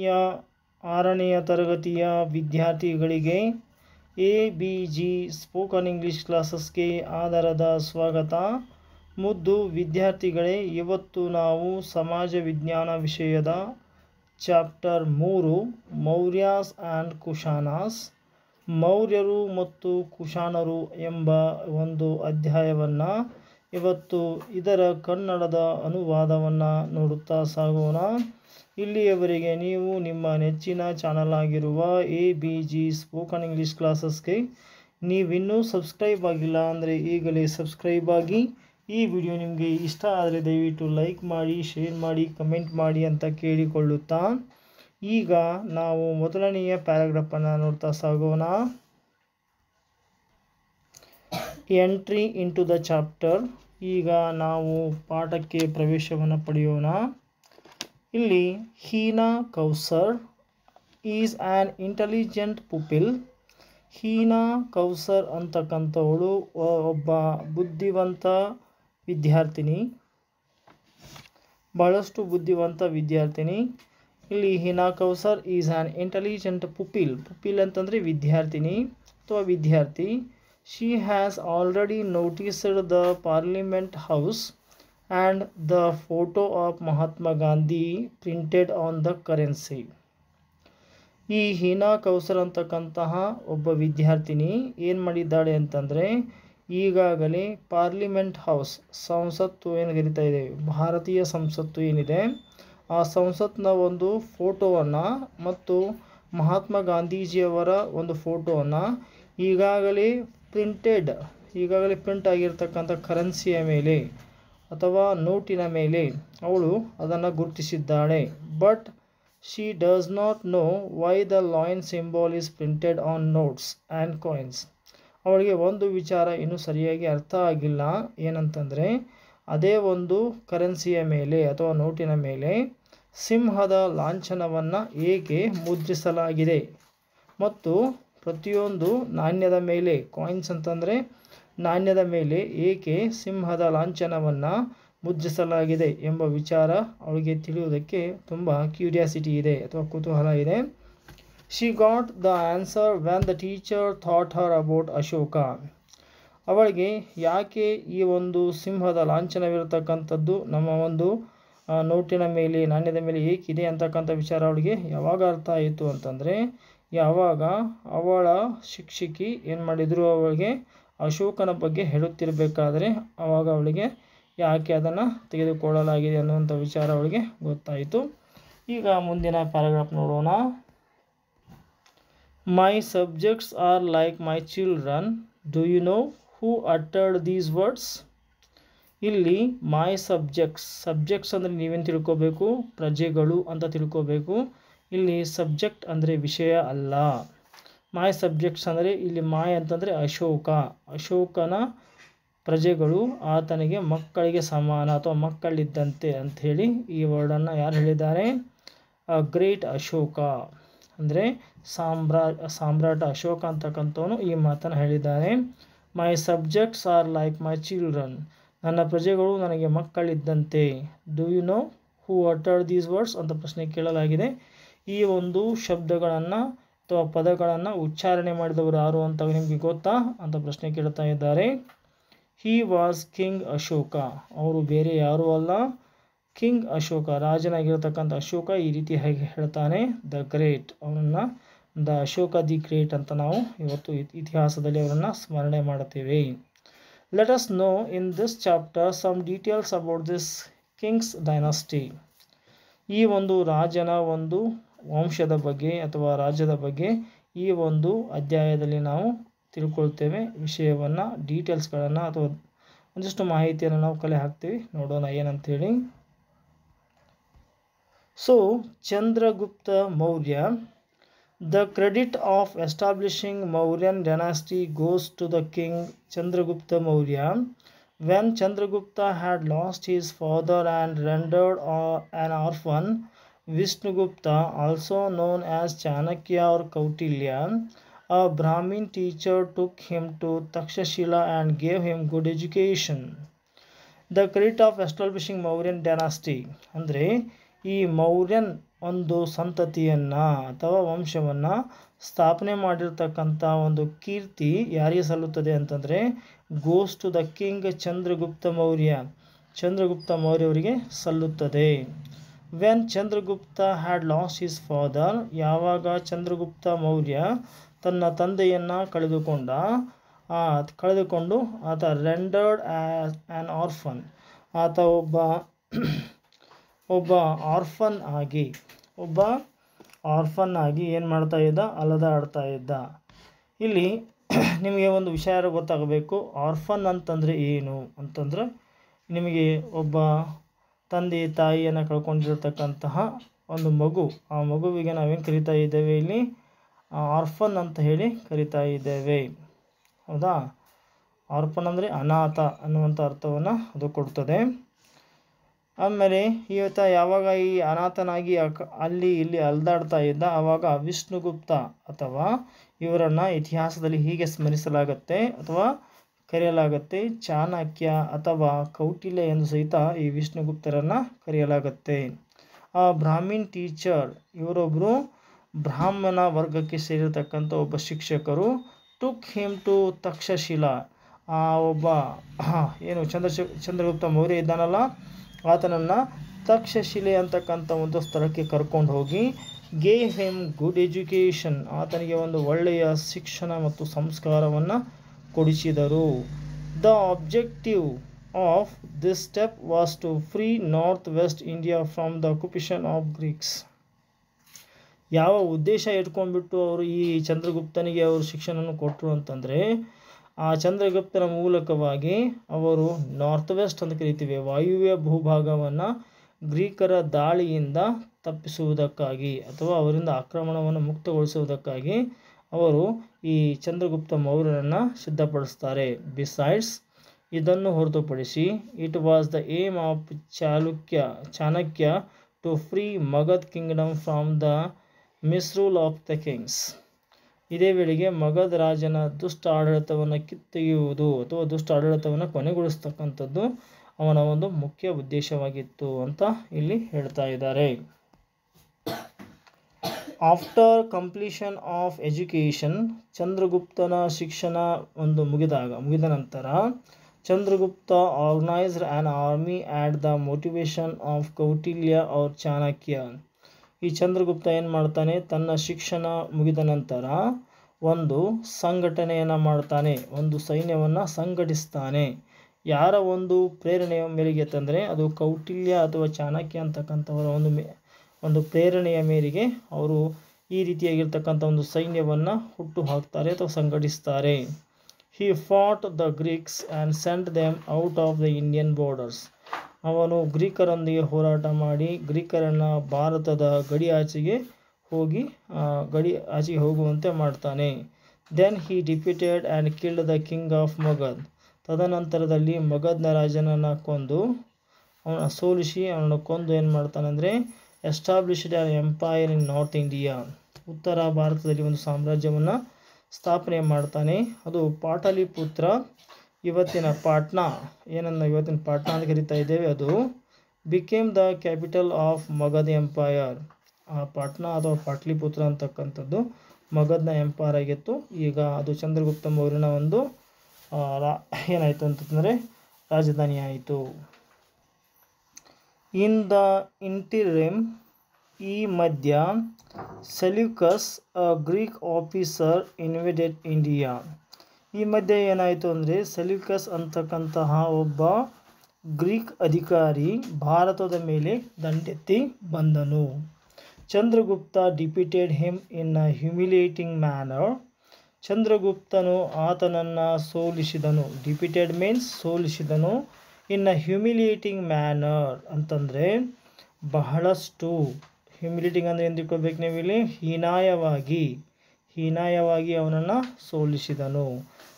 ಯ 6ನೇ ತರಗತಿಯ ವಿದ್ಯಾರ್ಥಿಗಳಿಗೆ ABG ಸ್ಪೋಕನ್ ಇಂಗ್ಲಿಷ್ ಕ್ಲಾಸಸ್ಗೆ ಆಧಾರದ ಸ್ವಾಗತ. ಮುದ್ದು ವಿದ್ಯಾರ್ಥಿಗಳೇ, ಇವತ್ತು ನಾವು ಸಮಾಜ ವಿಜ್ಞಾನ ವಿಷಯದ ಚಾಪ್ಟರ್ 3 ಮೌರ್ಯಾಸ್ ಆ್ಯಂಡ್ ಕುಶಾನಾಸ್, ಮೌರ್ಯರು ಮತ್ತು ಕುಶಾನರು ಎಂಬ ಒಂದು ಅಧ್ಯಾಯವನ್ನು ಇವತ್ತು ಇದರ ಕನ್ನಡದ ಅನುವಾದವನ್ನು ನೋಡುತ್ತಾ ಸಾಗೋಣ. ಇಲ್ಲಿಯವರೆಗೆ ನೀವು ನಿಮ್ಮ ನೆಚ್ಚಿನ ಚಾನಲ್ ಆಗಿರುವ ABG ಸ್ಪೋಕನ್ ಇಂಗ್ಲಿಷ್ ಕ್ಲಾಸಸ್ಗೆ ನೀವಿನ್ನೂ ಸಬ್ಸ್ಕ್ರೈಬ್ ಆಗಿಲ್ಲ ಅಂದರೆ ಈಗಲೇ ಸಬ್ಸ್ಕ್ರೈಬ್ ಆಗಿ. ಈ ವಿಡಿಯೋ ನಿಮಗೆ ಇಷ್ಟ ಆದರೆ ದಯವಿಟ್ಟು ಲೈಕ್ ಮಾಡಿ, ಶೇರ್ ಮಾಡಿ, ಕಮೆಂಟ್ ಮಾಡಿ ಅಂತ ಕೇಳಿಕೊಳ್ಳುತ್ತಾ ಈಗ ನಾವು ಮೊದಲನೆಯ ಪ್ಯಾರಾಗ್ರಾಫನ್ನು ನೋಡ್ತಾ ಸಾಗೋಣ. Entry into the chapter. ಈಗ ನಾವು ಪಾಠಕ್ಕೆ ಪ್ರವೇಶವನ್ನು ಪಡೆಯೋಣ. ಇಲ್ಲಿ ಹೀನಾ ಕೌಸರ್ ಈಸ್ ಆ್ಯನ್ ಇಂಟೆಲಿಜೆಂಟ್ ಪುಪಿಲ್. ಹೀನಾ ಕೌಸರ್ ಅಂತಕ್ಕಂಥವಳು ಒಬ್ಬ ಬುದ್ಧಿವಂತ ವಿದ್ಯಾರ್ಥಿನಿ, ಬಹಳಷ್ಟು ಬುದ್ಧಿವಂತ ವಿದ್ಯಾರ್ಥಿನಿ. ಇಲ್ಲಿ ಹೀನಾ ಕೌಸರ್ ಈಸ್ ಆ್ಯನ್ ಇಂಟೆಲಿಜೆಂಟ್ ಪುಪಿಲ್. ಪುಪಿಲ್ ಅಂತಂದರೆ ವಿದ್ಯಾರ್ಥಿನಿ ಅಥವಾ ವಿದ್ಯಾರ್ಥಿ. She has already noticed the Parliament House and the photo of Mahatma Gandhi printed on the currency. ಈ ಹೀನಾ ಕೌಸರ್ ಅಂತಕ್ಕಂತಹ ಒಬ್ಬ ವಿದ್ಯಾರ್ಥಿನಿ ಏನು ಮಾಡಿದ್ದಾಳೆ ಅಂತಂದರೆ, ಈಗಾಗಲೇ ಪಾರ್ಲಿಮೆಂಟ್ ಹೌಸ್, ಸಂಸತ್ತು ಏನು ಕರೀತಾ ಇದ್ದೇವೆ, ಭಾರತೀಯ ಸಂಸತ್ತು ಏನಿದೆ ಆ ಸಂಸತ್ನ ಒಂದು ಫೋಟೋವನ್ನು ಮತ್ತು ಮಹಾತ್ಮ ಗಾಂಧೀಜಿಯವರ ಒಂದು ಫೋಟೋವನ್ನು ಈಗಾಗಲೇ ಪ್ರಿಂಟ್ ಆಗಿರ್ತಕ್ಕಂಥ ಕರೆನ್ಸಿಯ ಮೇಲೆ ಅಥವಾ ನೋಟಿನ ಮೇಲೆ ಅವಳು ಅದನ್ನು ಗುರುತಿಸಿದ್ದಾಳೆ. But she does not know why the lion symbol is printed on notes and coins. ಅವಳಿಗೆ ಒಂದು ವಿಚಾರ ಇನ್ನೂ ಸರಿಯಾಗಿ ಅರ್ಥ ಆಗಿಲ್ಲ. ಏನಂತಂದರೆ, ಅದೇ ಒಂದು ಕರೆನ್ಸಿಯ ಮೇಲೆ ಅಥವಾ ನೋಟಿನ ಮೇಲೆ ಸಿಂಹದ ಲಾಂಛನವನ್ನು ಏಕೆ ಮುದ್ರಿಸಲಾಗಿದೆ ಮತ್ತು ಪ್ರತಿಯೊಂದು ನಾಣ್ಯದ ಮೇಲೆ, ಕಾಯಿನ್ಸ್ ಅಂತಂದರೆ ನಾಣ್ಯದ ಮೇಲೆ ಏಕೆ ಸಿಂಹದ ಲಾಂಛನವನ್ನು ಮುದ್ರಿಸಲಾಗಿದೆ ಎಂಬ ವಿಚಾರ ಅವಳಿಗೆ ತಿಳಿಯುವುದಕ್ಕೆ ತುಂಬ ಕ್ಯೂರಿಯಾಸಿಟಿ ಇದೆ ಅಥವಾ ಕುತೂಹಲ ಇದೆ. She got the answer van the teacher thought Har about Ashoka. ಅವಳಿಗೆ ಯಾಕೆ ಈ ಒಂದು ಸಿಂಹದ ಲಾಂಛನವಿರತಕ್ಕಂಥದ್ದು ನಮ್ಮ ಒಂದು ನೋಟಿನ ಮೇಲೆ, ನಾಣ್ಯದ ಮೇಲೆ ಏಕಿದೆ ಅಂತಕ್ಕಂಥ ವಿಚಾರ ಅವಳಿಗೆ ಯಾವಾಗ ಅರ್ಥ ಆಯಿತು ಅಂತಂದರೆ, ಯಾವಾಗ ಅವಳ ಶಿಕ್ಷಕಿ ಏನು ಮಾಡಿದರು, ಅವಳಿಗೆ ಅಶೋಕನ ಬಗ್ಗೆ ಹೇಳುತ್ತಿರಬೇಕಾದ್ರೆ ಆವಾಗ ಅವಳಿಗೆ ಯಾಕೆ ಅದನ್ನು ತೆಗೆದುಕೊಳ್ಳಲಾಗಿದೆ ಅನ್ನುವಂಥ ವಿಚಾರ ಅವಳಿಗೆ ಗೊತ್ತಾಯಿತು. ಈಗ ಮುಂದಿನ ಪ್ಯಾರಾಗ್ರಾಫ್ ನೋಡೋಣ. My subjects are like my children, do you know who uttered these words. ಇಲ್ಲಿ ಮೈ ಸಬ್ಜೆಕ್ಟ್ಸ್ ಅಂದರೆ ನೀವೇನು ತಿಳ್ಕೋಬೇಕು, ಪ್ರಜೆಗಳು ಅಂತ ತಿಳ್ಕೋಬೇಕು. ಇಲ್ಲಿ ಸಬ್ಜೆಕ್ಟ್ ಅಂದರೆ ವಿಷಯ ಅಲ್ಲ. ಮೈ ಸಬ್ಜೆಕ್ಟ್ಸ್ ಅಂದರೆ ಇಲ್ಲಿ ಮಾಯ್ ಅಂತಂದರೆ ಅಶೋಕನ ಪ್ರಜೆಗಳು ಆತನಿಗೆ ಮಕ್ಕಳಿಗೆ ಸಮಾನ ಅಥವಾ ಮಕ್ಕಳಿದ್ದಂತೆ ಅಂಥೇಳಿ ಈ ವರ್ಡನ್ನು ಯಾರು ಹೇಳಿದ್ದಾರೆ, ಗ್ರೇಟ್ ಅಶೋಕ ಅಂದರೆ ಸಾಮ್ರಾಟ ಅಶೋಕ ಅಂತಕ್ಕಂಥವನು ಈ ಮಾತನ್ನು ಹೇಳಿದ್ದಾರೆ. My subjects are like my children, ನನ್ನ ಪ್ರಜೆಗಳು ನನಗೆ ಮಕ್ಕಳಿದ್ದಂತೆ. Do you know who uttered these words ಅಂತ ಪ್ರಶ್ನೆ ಕೇಳಲಾಗಿದೆ. ಈ ಒಂದು ಶಬ್ದಗಳನ್ನು ಅಥವಾ ಪದಗಳನ್ನು ಉಚ್ಚಾರಣೆ ಮಾಡಿದವರು ಯಾರು ಅಂತ ನಿಮಗೆ ಗೊತ್ತಾ ಅಂತ ಪ್ರಶ್ನೆ ಕೇಳ್ತಾ ಇದ್ದಾರೆ. ಹಿ ವಾಸ್ ಕಿಂಗ್ ಅಶೋಕ, ಅವರು ಬೇರೆ ಯಾರೂ ಅಲ್ಲ, ಕಿಂಗ್ ಅಶೋಕ, ರಾಜನಾಗಿರತಕ್ಕಂಥ ಅಶೋಕ ಈ ರೀತಿ ಹೇಗೆ ಹೇಳ್ತಾನೆ, ದ ಗ್ರೇಟ್, ಅವನನ್ನು ದ ಅಶೋಕ ದಿ ಗ್ರೇಟ್ ಅಂತ ನಾವು ಇವತ್ತು ಇತಿಹಾಸದಲ್ಲಿ ಅವರನ್ನು ಸ್ಮರಣೆ ಮಾಡುತ್ತೇವೆ. Let us know in this chapter some details about this king's dynasty. ಈ ಒಂದು ರಾಜನ ಒಂದು ವಂಶದ ಬಗ್ಗೆ ಅಥವಾ ರಾಜ್ಯದ ಬಗ್ಗೆ ಈ ಒಂದು ಅಧ್ಯಾಯದಲ್ಲಿ ನಾವು ತಿಳ್ಕೊಳ್ತೇವೆ. ವಿಷಯವನ್ನು, ಡೀಟೇಲ್ಸ್ಗಳನ್ನು ಅಥವಾ ಒಂದಿಷ್ಟು ಮಾಹಿತಿಯನ್ನು ನಾವು ಕಲೆ ಹಾಕ್ತೀವಿ. ನೋಡೋಣ ಏನಂತೇಳಿ. So Chandragupta Maurya. The credit of establishing Mauryan dynasty goes to the king Chandragupta Maurya. When Chandragupta had lost his father and rendered an orphan, Vishnugupta, also known as Chanakya or Kautilya, a Brahmin teacher, took him to Takshashila and gave him good education. The credit of establishing Mauryan dynasty ಅಂದರೆ ಈ ಮೌರ್ಯನ್ ಒಂದು ಸಂತತಿಯನ್ನು ಅಥವಾ ವಂಶವನ್ನು ಸ್ಥಾಪನೆ ಮಾಡಿರ್ತಕ್ಕಂಥ ಒಂದು ಕೀರ್ತಿ ಯಾರಿಗೆ ಸಲ್ಲುತ್ತದೆ ಅಂತಂದರೆ goes to the king Chandragupta Maurya. Chandragupta ಮೌರ್ಯವರಿಗೆ ಸಲ್ಲುತ್ತದೆ. When Chandragupta had lost his father, ಯಾವಾಗ ಚಂದ್ರಗುಪ್ತ ಮೌರ್ಯ ತನ್ನ ತಂದೆಯನ್ನು ಕಳೆದುಕೊಂಡು ಆತ ರೆಂಡರ್ಡ್ ಆಸ್ ಆ್ಯನ್ ಆರ್ಫನ್, ಆತ ಒಬ್ಬ ಆರ್ಫನ್ ಆಗಿ ಏನು ಮಾಡ್ತಾ ಇದ್ದ, ಅಲದಾಡ್ತಾ ಇದ್ದ. ಇಲ್ಲಿ ನಿಮಗೆ ಒಂದು ವಿಷಯ ಗೊತ್ತಾಗಬೇಕು. ಆರ್ಫನ್ ಅಂತಂದರೆ ಏನು ಅಂತಂದರೆ, ನಿಮಗೆ ಒಬ್ಬ ತಂದೆ ತಾಯಿಯನ್ನು ಕಳ್ಕೊಂಡಿರ್ತಕ್ಕಂತಹ ಒಂದು ಮಗು, ಆ ಮಗುವಿಗೆ ನಾವೇನು ಕರಿತಾ ಇದ್ದೇವೆ, ಇಲ್ಲಿ ಆರ್ಫನ್ ಅಂತ ಹೇಳಿ ಕರಿತಾ ಇದ್ದೇವೆ. ಹೌದಾ? ಆರ್ಫನ್ ಅಂದರೆ ಅನಾಥ ಅನ್ನುವಂಥ ಅರ್ಥವನ್ನು ಅದು ಕೊಡ್ತದೆ. ಆಮೇಲೆ ಈತ ಯಾವಾಗ ಈ ಅನಾಥನಾಗಿ ಅಲ್ಲಿ ಇಲ್ಲಿ ಅಲ್ದಾಡ್ತಾ ಇದ್ದ, ಆವಾಗ ವಿಷ್ಣುಗುಪ್ತ ಅಥವಾ ಇವರನ್ನು ಇತಿಹಾಸದಲ್ಲಿ ಹೀಗೆ ಸ್ಮರಿಸಲಾಗತ್ತೆ ಅಥವಾ ಕರೆಯಲಾಗತ್ತೆ, ಚಾಣಕ್ಯ ಅಥವಾ ಕೌಟಿಲ್ಯ ಎಂದು ಸಹಿತ ಈ ವಿಷ್ಣುಗುಪ್ತರನ್ನು ಕರೆಯಲಾಗತ್ತೆ. ಆ ಬ್ರಾಹ್ಮಿನ್ ಟೀಚರ್, ಇವರೊಬ್ಬರು ಬ್ರಾಹ್ಮಣ ವರ್ಗಕ್ಕೆ ಸೇರಿರ್ತಕ್ಕಂಥ ಒಬ್ಬ ಶಿಕ್ಷಕರು. ಟುಕ್ ಹಿಮ್ ಟು ತಕ್ಷಶಿಲಾ, ಆ ಒಬ್ಬ ಏನು ಚಂದ್ರಗುಪ್ತ ಮೌರ್ಯ ಇದ್ದಾನಲ್ಲ, ಆತನನ್ನು ತಕ್ಷಶಿಲೆ ಅಂತಕ್ಕಂಥ ಒಂದು ಸ್ಥಳಕ್ಕೆ ಕರ್ಕೊಂಡು ಹೋಗಿ ಗೇವ್ ಹಿಮ್ ಗುಡ್ ಎಜುಕೇಷನ್, ಆತನಿಗೆ ಒಂದು ಒಳ್ಳೆಯ ಶಿಕ್ಷಣ ಮತ್ತು ಸಂಸ್ಕಾರವನ್ನು ಕೊಡಿಸಿದರು. The objective of this step was to free north west India from the occupation of Greeks. ಯಾವ ಉದ್ದೇಶ ಇಟ್ಕೊಂಡ್ಬಿಟ್ಟು ಅವರು ಈ ಚಂದ್ರಗುಪ್ತನಿಗೆ ಅವರು ಶಿಕ್ಷಣವನ್ನು ಕೊಟ್ಟರು ಅಂತಂದರೆ, ಆ ಚಂದ್ರಗುಪ್ತನ ಮೂಲಕವಾಗಿ ಅವರು ನಾರ್ತ್ ವೆಸ್ಟ್ ಅಂತ ಕರಿತೀವಿ, ವಾಯುವ್ಯ ಭೂಭಾಗವನ್ನು ಗ್ರೀಕರ ದಾಳಿಯಿಂದ ತಪ್ಪಿಸುವುದಕ್ಕಾಗಿ ಅಥವಾ ಅವರಿಂದ ಆಕ್ರಮಣವನ್ನು ಮುಕ್ತಗೊಳಿಸುವುದಕ್ಕಾಗಿ ಅವರು ಈ ಚಂದ್ರಗುಪ್ತ ಮೌರ್ಯನನ್ನು ಸಿದ್ಧಪಡಿಸ್ತಾರೆ. ಬಿಸೈಡ್ಸ್, ಇದನ್ನು ಹೊರತುಪಡಿಸಿ it was the aim of Chanakya to free Magadh kingdom from the misrule of the kings. ಇದೇ ವೇಳೆಗೆ ಮಗಧ್ ರಾಜನ ದುಷ್ಟ ಆಡಳಿತವನ್ನು ಕಿತ್ತೊಗೆಯುವುದು ಅಥವಾ ದುಷ್ಟ ಆಡಳಿತವನ್ನು ಕೊನೆಗೊಳಿಸ್ತಕ್ಕಂಥದ್ದು ಅವನ ಒಂದು ಮುಖ್ಯ ಉದ್ದೇಶವಾಗಿತ್ತು ಅಂತ ಇಲ್ಲಿ ಹೇಳ್ತಾ ಇದ್ದಾರೆ. ಆಫ್ಟರ್ ಕಂಪ್ಲೀಷನ್ ಆಫ್ ಎಜುಕೇಷನ್, ಚಂದ್ರಗುಪ್ತನ ಶಿಕ್ಷಣ ಮುಗಿದ ನಂತರ Chandragupta organised an army at the motivation of Kautilya or Chanakya. ಈ ಚಂದ್ರಗುಪ್ತ ಏನು ಮಾಡ್ತಾನೆ, ತನ್ನ ಶಿಕ್ಷಣ ಮುಗಿದ ನಂತರ ಒಂದು ಸಂಘಟನೆಯನ್ನು ಮಾಡ್ತಾನೆ, ಒಂದು ಸೈನ್ಯವನ್ನು ಸಂಘಟಿಸ್ತಾನೆ. ಯಾರ ಒಂದು ಪ್ರೇರಣೆಯ ಮೇರೆಗೆ ಅಂತಂದರೆ ಅದು ಕೌಟಿಲ್ಯ ಅಥವಾ ಚಾಣಕ್ಯ ಅಂತಕ್ಕಂಥವರ ಒಂದು ಪ್ರೇರಣೆಯ ಮೇರೆಗೆ ಅವರು ಈ ರೀತಿಯಾಗಿರ್ತಕ್ಕಂಥ ಒಂದು ಸೈನ್ಯವನ್ನು ಹುಟ್ಟು ಹಾಕ್ತಾರೆ ಅಥವಾ ಸಂಘಟಿಸ್ತಾರೆ. He fought the Greeks and sent them out of the Indian borders. ಅವನು ಗ್ರೀಕರೊಂದಿಗೆ ಹೋರಾಟ ಮಾಡಿ ಗ್ರೀಕರನ್ನು ಭಾರತದ ಗಡಿ ಆಚೆಗೆ ಹೋಗುವಂತೆ ಮಾಡ್ತಾನೆ. Then he defeated and killed the king of Magadh. ತದನಂತರದಲ್ಲಿ ಮಗಧ್ನ ರಾಜನನ್ನು ಸೋಲಿಸಿ ಅವನನ್ನು ಕೊಂದು ಏನು ಮಾಡ್ತಾನೆ ಅಂದರೆ established an empire in north India. ಉತ್ತರ ಭಾರತದಲ್ಲಿ ಒಂದು ಸಾಮ್ರಾಜ್ಯವನ್ನು ಸ್ಥಾಪನೆ ಮಾಡ್ತಾನೆ. ಅದು ಪಾಟಲಿಪುತ್ರ, ಇವತ್ತಿನ ಪಾಟ್ನಾ ಅಂತ ಕರಿತಾ ಇದ್ದೇವೆ, ಅದು became the capital of Magadha empire. ಆ ಪಾಟ್ನಾ ಅಥವಾ ಪಾಟ್ಲಿಪುತ್ರ ಅಂತಕ್ಕಂಥದ್ದು ಮಗಧನ ಎಂಪೈರ್ ಆಗಿತ್ತು. ಈಗ ಅದು ಚಂದ್ರಗುಪ್ತ ಮೌರ್ಯನ ಒಂದು ಏನಾಯಿತು ಅಂತಂದರೆ ರಾಜಧಾನಿ ಆಯಿತು. ಇನ್ ದ ಇಂಟಿರಿಮ್, ಈ ಮಧ್ಯ Seleucus Greek officer invaded India. ಈ ಮಧ್ಯೆ ಏನಾಯಿತು ಅಂದರೆ ಸೆಲ್ಯೂಕಸ್ ಅಂತಕ್ಕಂತಹ ಒಬ್ಬ ಗ್ರೀಕ್ ಅಧಿಕಾರಿ ಭಾರತದ ಮೇಲೆ ದಂಡೆತ್ತಿ ಬಂದನು. Chandragupta defeated him in a humiliating manner. ಚಂದ್ರಗುಪ್ತನು ಆತನನ್ನು ಸೋಲಿಸಿದನು. ಡಿಫೀಟೆಡ್ ಮೀನ್ಸ್ ಸೋಲಿಸಿದನು. ಇನ್ ಅ ಹ್ಯುಮಿಲಿಯೇಟಿಂಗ್ ಮ್ಯಾನರ್ ಅಂತಂದರೆ ಬಹಳಷ್ಟು, ಹ್ಯುಮಿಲಿಯೇಟಿಂಗ್ ಅಂದರೆ ಏನು ತಿಳ್ಕೊಬೇಕು ನೀವು ಇಲ್ಲಿ, ಹೀನಾಯವಾಗಿ ಅವನನ್ನು ಸೋಲಿಸಿದನು.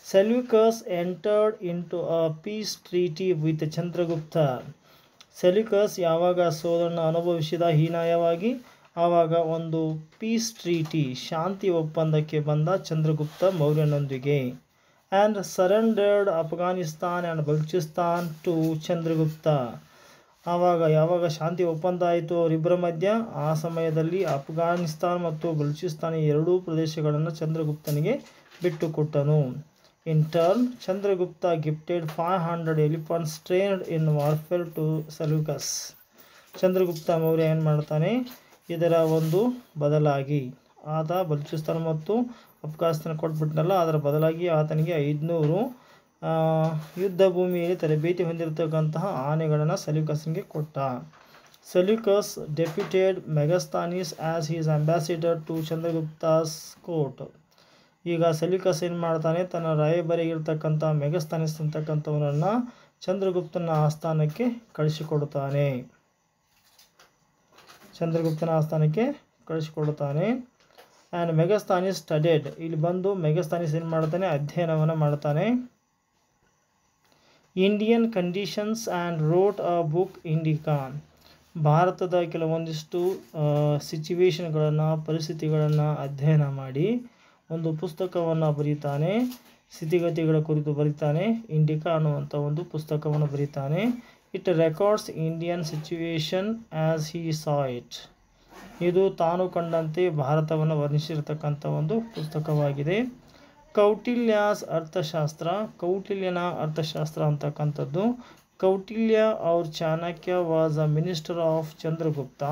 Seleucus entered into a peace treaty with Chandragupta. Seleucus ಯಾವಾಗ ಸೋಲನ್ನು ಅನುಭವಿಸಿದ ಹೀನಾಯವಾಗಿ, ಆವಾಗ ಒಂದು ಪೀಸ್ ಟ್ರೀಟಿ, ಶಾಂತಿ ಒಪ್ಪಂದಕ್ಕೆ ಬಂದ ಚಂದ್ರಗುಪ್ತ ಮೌರ್ಯನೊಂದಿಗೆ. And surrendered Afghanistan and Balochistan to Chandragupta. ಯಾವಾಗ ಶಾಂತಿ ಒಪ್ಪಂದ ಆಯಿತು ಅವರಿಬ್ಬರ ಮಧ್ಯ, ಆ ಸಮಯದಲ್ಲಿ ಅಫ್ಘಾನಿಸ್ತಾನ್ ಮತ್ತು ಬಲೂಚಿಸ್ತಾನ ಎರಡೂ ಪ್ರದೇಶಗಳನ್ನು ಚಂದ್ರಗುಪ್ತನಿಗೆ ಬಿಟ್ಟುಕೊಟ್ಟನು. In turn, Chandragupta gifted 500 elephants trained in warfare to Seleucus. Chandragupta Maurya ಏನು ಮಾಡ್ತಾನೆ, ಇದರ ಒಂದು ಬದಲಾಗಿ ಆತ ಬಲೂಚಿಸ್ತಾನ ಮತ್ತು ಅಫ್ಘಾನಿಸ್ತಾನ ಕೊಟ್ಬಿಟ್ನಲ್ಲ, ಅದರ ಬದಲಾಗಿ ಆತನಿಗೆ 500 ಯುದ್ಧ ಭೂಮಿಯಲ್ಲಿ ತರಬೇತಿ ಹೊಂದಿರತಕ್ಕಂತಹ ಆನೆಗಳನ್ನು ಸೆಲ್ಯೂಕಸ್ಗೆ ಕೊಟ್ಟ. Seleucus deputed Megasthenes as his ambassador to Chandragupta's court. ಈಗ ಸೆಲ್ಯೂಕಸ್ ಏನು ಮಾಡ್ತಾನೆ, ತನ್ನ ರಾಯಭಾರಿಯಾಗಿರ್ತಕ್ಕಂಥ ಮೆಗಸ್ತಾನಿಸ್ ಅಂತಕ್ಕಂಥವನನ್ನು ಚಂದ್ರಗುಪ್ತನ ಆಸ್ಥಾನಕ್ಕೆ ಕಳಿಸಿಕೊಡುತ್ತಾನೆ. ಆ್ಯಂಡ್ ಮೆಗಸ್ತಾನಿಸ್ ಸ್ಟಡಿಡ್, ಇಲ್ಲಿ ಬಂದು ಮೆಗಸ್ತಾನಿಸ್ ಏನು ಮಾಡ್ತಾನೆ, ಅಧ್ಯಯನವನ್ನು ಮಾಡ್ತಾನೆ. Indian conditions and wrote a book Indica. ಭಾರತದ ಕೆಲವೊಂದಿಷ್ಟು ಸಿಚುವೇಶನ್ಗಳನ್ನು, ಪರಿಸ್ಥಿತಿಗಳನ್ನು ಅಧ್ಯಯನ ಮಾಡಿ ಒಂದು ಪುಸ್ತಕವನ್ನು ಬರೀತಾನೆ. ಸ್ಥಿತಿಗತಿಗಳ ಕುರಿತು ಬರೀತಾನೆ. ಇಂಡಿಕಾ ಅನ್ನುವಂಥ ಒಂದು ಪುಸ್ತಕವನ್ನು ಬರೀತಾನೆ. It records Indian situation as he saw it. ಇದು ತಾನು ಕಂಡಂತೆ ಭಾರತವನ್ನು ವರ್ಣಿಸಿರತಕ್ಕಂಥ ಒಂದು ಪುಸ್ತಕವಾಗಿದೆ. ಕೌಟಿಲ್ಯಾಸ್ ಅರ್ಥಶಾಸ್ತ್ರ. ಕೌಟಿಲ್ಯನ ಅರ್ಥಶಾಸ್ತ್ರ ಅಂತಕ್ಕಂಥದ್ದು. Kautilya or Chanakya was a minister of Chandragupta.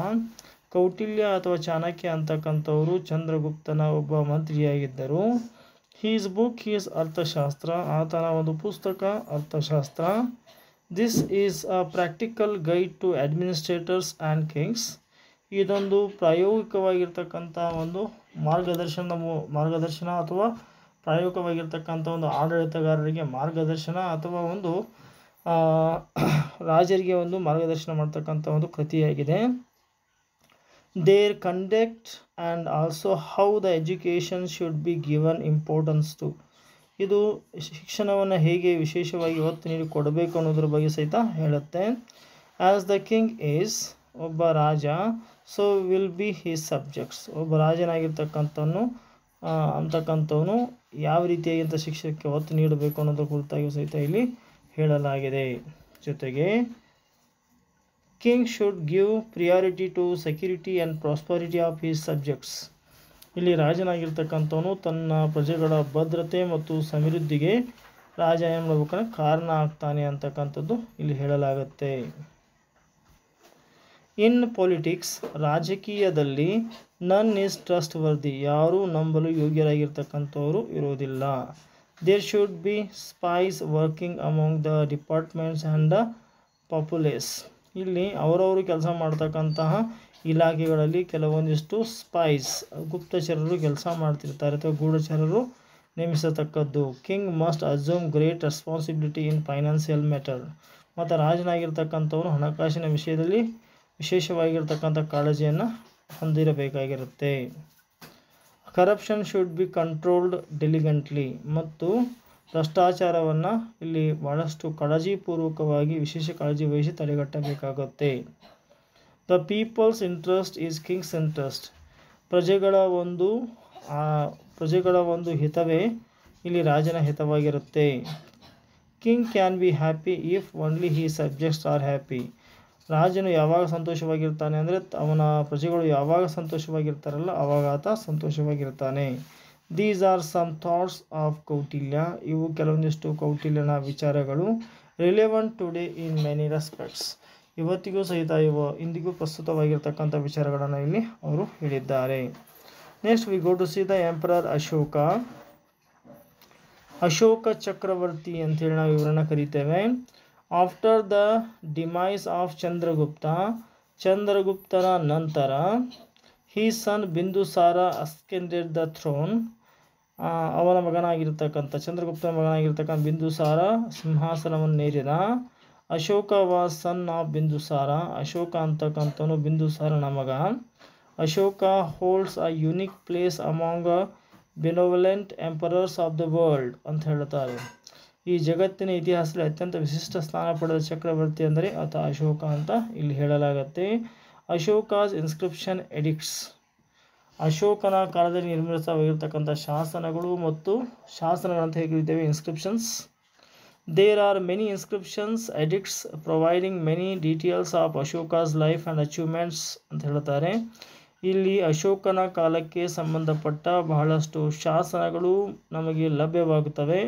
Kautilya ಅಥವಾ ಚಾಣಕ್ಯ ಅಂತಕ್ಕಂಥವರು ಚಂದ್ರಗುಪ್ತನ ಒಬ್ಬ ಮಂತ್ರಿಯಾಗಿದ್ದರು. ಹೀಸ್ ಬುಕ್ ಈಸ್ ಅರ್ಥಶಾಸ್ತ್ರ. ಆತನ ಒಂದು ಪುಸ್ತಕ Arthashastra. This is a practical guide to administrators and kings. ಇದೊಂದು ಪ್ರಾಯೋಗಿಕವಾಗಿರ್ತಕ್ಕಂಥ ಒಂದು ಮಾರ್ಗದರ್ಶನ ಅಥವಾ ಪ್ರಾಯೋಗಿಕವಾಗಿರ್ತಕ್ಕಂಥ ಒಂದು ಆಡಳಿತಗಾರರಿಗೆ ಮಾರ್ಗದರ್ಶನ ಅಥವಾ ಒಂದು ರಾಜರಿಗೆ ಒಂದು ಮಾರ್ಗದರ್ಶನ ಮಾಡ್ತಕ್ಕಂಥ ಒಂದು ಕೃತಿಯಾಗಿದೆ. Their conduct and also how the education should be given importance to. ಇದು ಶಿಕ್ಷಣವನ್ನು ಹೇಗೆ ವಿಶೇಷವಾಗಿ ಒತ್ತು ನೀಡಿ ಕೊಡಬೇಕು ಅನ್ನೋದ್ರ ಬಗ್ಗೆ ಸಹಿತ ಹೇಳುತ್ತೆ. ಆ್ಯಸ್ ದ ಕಿಂಗ್ ಈಸ್, ಒಬ್ಬ ರಾಜ, so will be his subjects. ಒಬ್ಬ ರಾಜನಾಗಿರ್ತಕ್ಕಂಥವನು ಯಾವ ರೀತಿಯಾಗಿಂಥ ಶಿಕ್ಷಣಕ್ಕೆ ಒತ್ತು ನೀಡಬೇಕು ಅನ್ನೋದ್ರ ಕುರಿತಾಗಿ ಸಹಿತ ಇಲ್ಲಿ ಹೇಳಲಾಗಿದೆ. ಜೊತೆಗೆ king should give priority to security and prosperity of his subjects. ಇಲ್ಲಿ ರಾಜನಾಗಿರ್ತಕ್ಕಂಥವನು ತನ್ನ ಪ್ರಜೆಗಳ ಭದ್ರತೆ ಮತ್ತು ಸಮೃದ್ಧಿಗೆ ರಾಜ ಏನು ಮಾಡಬೇಕಂದ್ರೆ ಕಾರಣ ಆಗ್ತಾನೆ ಅಂತಕ್ಕಂಥದ್ದು ಇಲ್ಲಿ ಹೇಳಲಾಗುತ್ತೆ. ಇನ್ ಪೊಲಿಟಿಕ್ಸ್, ರಾಜಕೀಯದಲ್ಲಿ ನನ್ ಈಸ್ ಟ್ರಸ್ಟ್ ವರ್ದಿ. ಯಾರೂ ನಂಬಲು ಯೋಗ್ಯರಾಗಿರ್ತಕ್ಕಂಥವರು ಇರೋದಿಲ್ಲ. There should be spies working among the departments and the populace. ಇಲ್ಲಿ ಅವರವರು ಕೆಲಸ ಮಾಡ್ತಕ್ಕಂತಹ ಇಲಾಖೆಗಳಲ್ಲಿ ಕೆಲವೊಂದಿಷ್ಟು ಸ್ಪೈಸ್, ಗುಪ್ತಚರರು ಕೆಲಸ ಮಾಡ್ತಿರ್ತಾರೆ ಅಥವಾ ಗೂಢಚರರು ನೇಮಿಸತಕ್ಕದ್ದು. King must assume great responsibility in financial matter. ಮತ್ತು ರಾಜನಾಗಿರ್ತಕ್ಕಂಥವನು ಹಣಕಾಸಿನ ವಿಷಯದಲ್ಲಿ ವಿಶೇಷವಾಗಿರ್ತಕ್ಕಂಥ ಕಾಳಜಿಯನ್ನು ಹೊಂದಿರಬೇಕಾಗಿರುತ್ತೆ. Corruption should be controlled diligently. ಮತ್ತು ಭ್ರಷ್ಟಾಚಾರವನ್ನು ಇಲ್ಲಿ ಭಾಳಷ್ಟು ಕಾಳಜಿಪೂರ್ವಕವಾಗಿ ವಿಶೇಷ ಕಾಳಜಿ ವಹಿಸಿ ತಡೆಗಟ್ಟಬೇಕಾಗುತ್ತೆ. The people's interest is king's interest. ಪ್ರಜೆಗಳ ಒಂದು ಹಿತವೇ ಇಲ್ಲಿ ರಾಜನ ಹಿತವಾಗಿರುತ್ತೆ. King can be happy if only he subjects are happy. ರಾಜನು ಯಾವಾಗ ಸಂತೋಷವಾಗಿರ್ತಾನೆ ಅಂದರೆ ಅವನ ಪ್ರಜೆಗಳು ಯಾವಾಗ ಸಂತೋಷವಾಗಿರ್ತಾರಲ್ಲ ಆವಾಗ ಆತ ಸಂತೋಷವಾಗಿರ್ತಾನೆ. These are some thoughts of Kautilya. ಇವು ಕೆಲವೊಂದಿಷ್ಟು ಕೌಟಿಲ್ಯನ ವಿಚಾರಗಳು. Relevant today in many respects. ಇವತ್ತಿಗೂ ಸಹಿತ ಇಂದಿಗೂ ಪ್ರಸ್ತುತವಾಗಿರ್ತಕ್ಕಂಥ ವಿಚಾರಗಳನ್ನು ಇಲ್ಲಿ ಅವರು ಹೇಳಿದ್ದಾರೆ. Next we go to see the emperor Ashoka. Ashoka ಚಕ್ರವರ್ತಿ ಅಂತೇಳಿ ನಾವು ಇವರನ್ನು ಕರಿತೇವೆ. ಆಫ್ಟರ್ ದ ಡಿಮೈಸ್ ಆಫ್ ಚಂದ್ರಗುಪ್ತನ ನಂತರ his son Bindusara ascended the throne. ಅವನ ಮಗನಾಗಿರ್ತಕ್ಕಂಥ ಚಂದ್ರಗುಪ್ತನ ಮಗನಾಗಿರ್ತಕ್ಕಂಥ ಬಿಂದುಸಾರ ಸಿಂಹಾಸನವನ್ನು ನೇರಿದ. Ashoka was son of Bindusara. Ashoka ಅಂತಕ್ಕಂಥವನು ಬಿಂದುಸಾರನ ಮಗ. Ashoka holds a unique place among benevolent emperors of the world ಅಂತ ಹೇಳ್ತಾರೆ. ಈ ಜಗತ್ತಿನ ಇತಿಹಾಸದಲ್ಲಿ ಅತ್ಯಂತ ವಿಶಿಷ್ಟ ಸ್ಥಾನ ಪಡೆದ ಚಕ್ರವರ್ತಿ ಅಂದರೆ ಆತ ಅಶೋಕ ಅಂತ ಇಲ್ಲಿ ಹೇಳಲಾಗುತ್ತೆ. Ashoka's inscription edicts. ಅಶೋಕನ ಕಾಲದಲ್ಲಿ ನಿರ್ಮಿತವಾಗಿರ್ತಕ್ಕಂಥ ಶಾಸನಗಳು ಮತ್ತು ಶಾಸನಗಳಂತ ಹೇಗೆ ಕರೀತೇವೆ inscriptions. There are many inscriptions edicts providing many details of Ashoka's life and achievements ಅಂತ ಹೇಳ್ತಾರೆ. ಇಲ್ಲಿ ಅಶೋಕನ ಕಾಲಕ್ಕೆ ಸಂಬಂಧಪಟ್ಟ ಬಹಳಷ್ಟು ಶಾಸನಗಳು ನಮಗೆ ಲಭ್ಯವಾಗುತ್ತವೆ.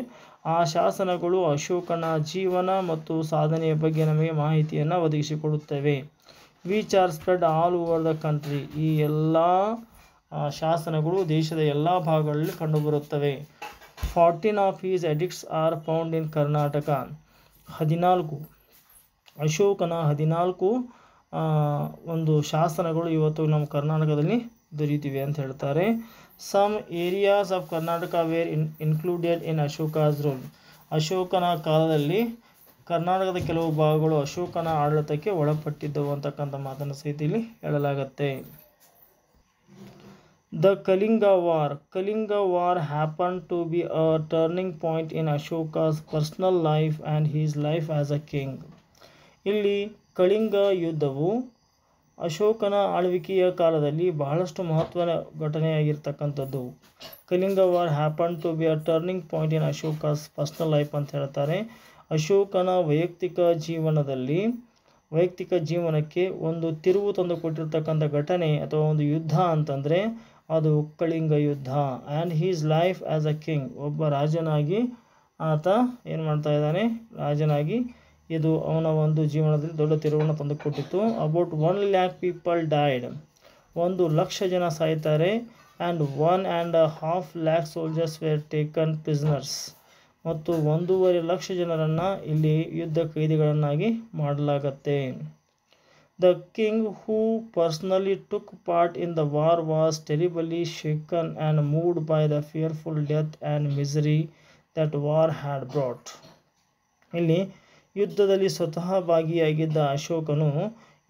ಆ ಶಾಸನಗಳು ಅಶೋಕನ ಜೀವನ ಮತ್ತು ಸಾಧನೆಯ ಬಗ್ಗೆ ನಮಗೆ ಮಾಹಿತಿಯನ್ನು ಒದಗಿಸಿಕೊಡುತ್ತವೆ. Which are spread all over the country. ಈ ಎಲ್ಲ ಶಾಸನಗಳು ದೇಶದ ಎಲ್ಲ ಭಾಗಗಳಲ್ಲಿ ಕಂಡುಬರುತ್ತವೆ. 14 of his edicts are found in Karnataka. 14 ಅಶೋಕನ 14 ಒಂದು ಶಾಸನಗಳು ಇವತ್ತು ನಮ್ಮ ಕರ್ನಾಟಕದಲ್ಲಿ ದೊರೆಯುತ್ತಿವೆ ಅಂತ ಹೇಳ್ತಾರೆ. Some areas of Karnataka were included in Ashoka's rule. ಅಶೋಕನ ಕಾಲದಲ್ಲಿ ಕರ್ನಾಟಕದ ಕೆಲವು ಭಾಗಗಳು ಅಶೋಕನ ಆಡಳಿತಕ್ಕೆ ಒಳಪಟ್ಟಿದ್ದವು ಅಂತಕ್ಕಂಥ ಮಾತನ್ನು ಸಹಿತ ಇಲ್ಲಿ ಹೇಳಲಾಗುತ್ತೆ. The Kalinga War. Kalinga War happened to be a turning point in Ashoka's personal life and his life as a king. ಇಲ್ಲಿ ಕಳಿಂಗ ಯುದ್ಧವು ಅಶೋಕನ ಆಳ್ವಿಕೆಯ ಕಾಲದಲ್ಲಿ ಬಹಳಷ್ಟು ಮಹತ್ವದ ಘಟನೆಯಾಗಿರ್ತಕ್ಕಂಥದ್ದು. Kalinga war happen to be a turning point in Ashoka's personal life ಅಂತ ಹೇಳ್ತಾರೆ. ಅಶೋಕನ ವೈಯಕ್ತಿಕ ಜೀವನಕ್ಕೆ ಒಂದು ತಿರುವು ತಂದು ಕೊಟ್ಟಿರ್ತಕ್ಕಂಥ ಘಟನೆ ಅಥವಾ ಒಂದು ಯುದ್ಧ ಅಂತಂದರೆ ಅದು ಕಳಿಂಗ ಯುದ್ಧ. And his life as a king. ಒಬ್ಬ ರಾಜನಾಗಿ ಆತ ಏನು ಮಾಡ್ತಾ ಇದ್ದಾನೆ, ರಾಜನಾಗಿ ಇದು ಅವನ ಒಂದು ಜೀವನದಲ್ಲಿ ದೊಡ್ಡ ತಿರುವನ್ನು ತಂದುಕೊಟ್ಟಿತ್ತು. About 1,00,000 people died. 1,00,000 ಜನ ಸಾಯ್ತಾರೆ. And 1.5 soldiers were taken prisoners. ಮತ್ತು 1.5 ಜನರನ್ನು ಇಲ್ಲಿ ಯುದ್ಧ ಕೈದಿಗಳನ್ನಾಗಿ ಮಾಡಲಾಗತ್ತೆ. The king who personally took part in the war was terribly shaken and moved by the fearful death and misery that war had brought. ಇಲ್ಲಿ ಯುದ್ಧದಲ್ಲಿ ಸ್ವತಃ ಭಾಗಿಯಾಗಿದ್ದ ಅಶೋಕನು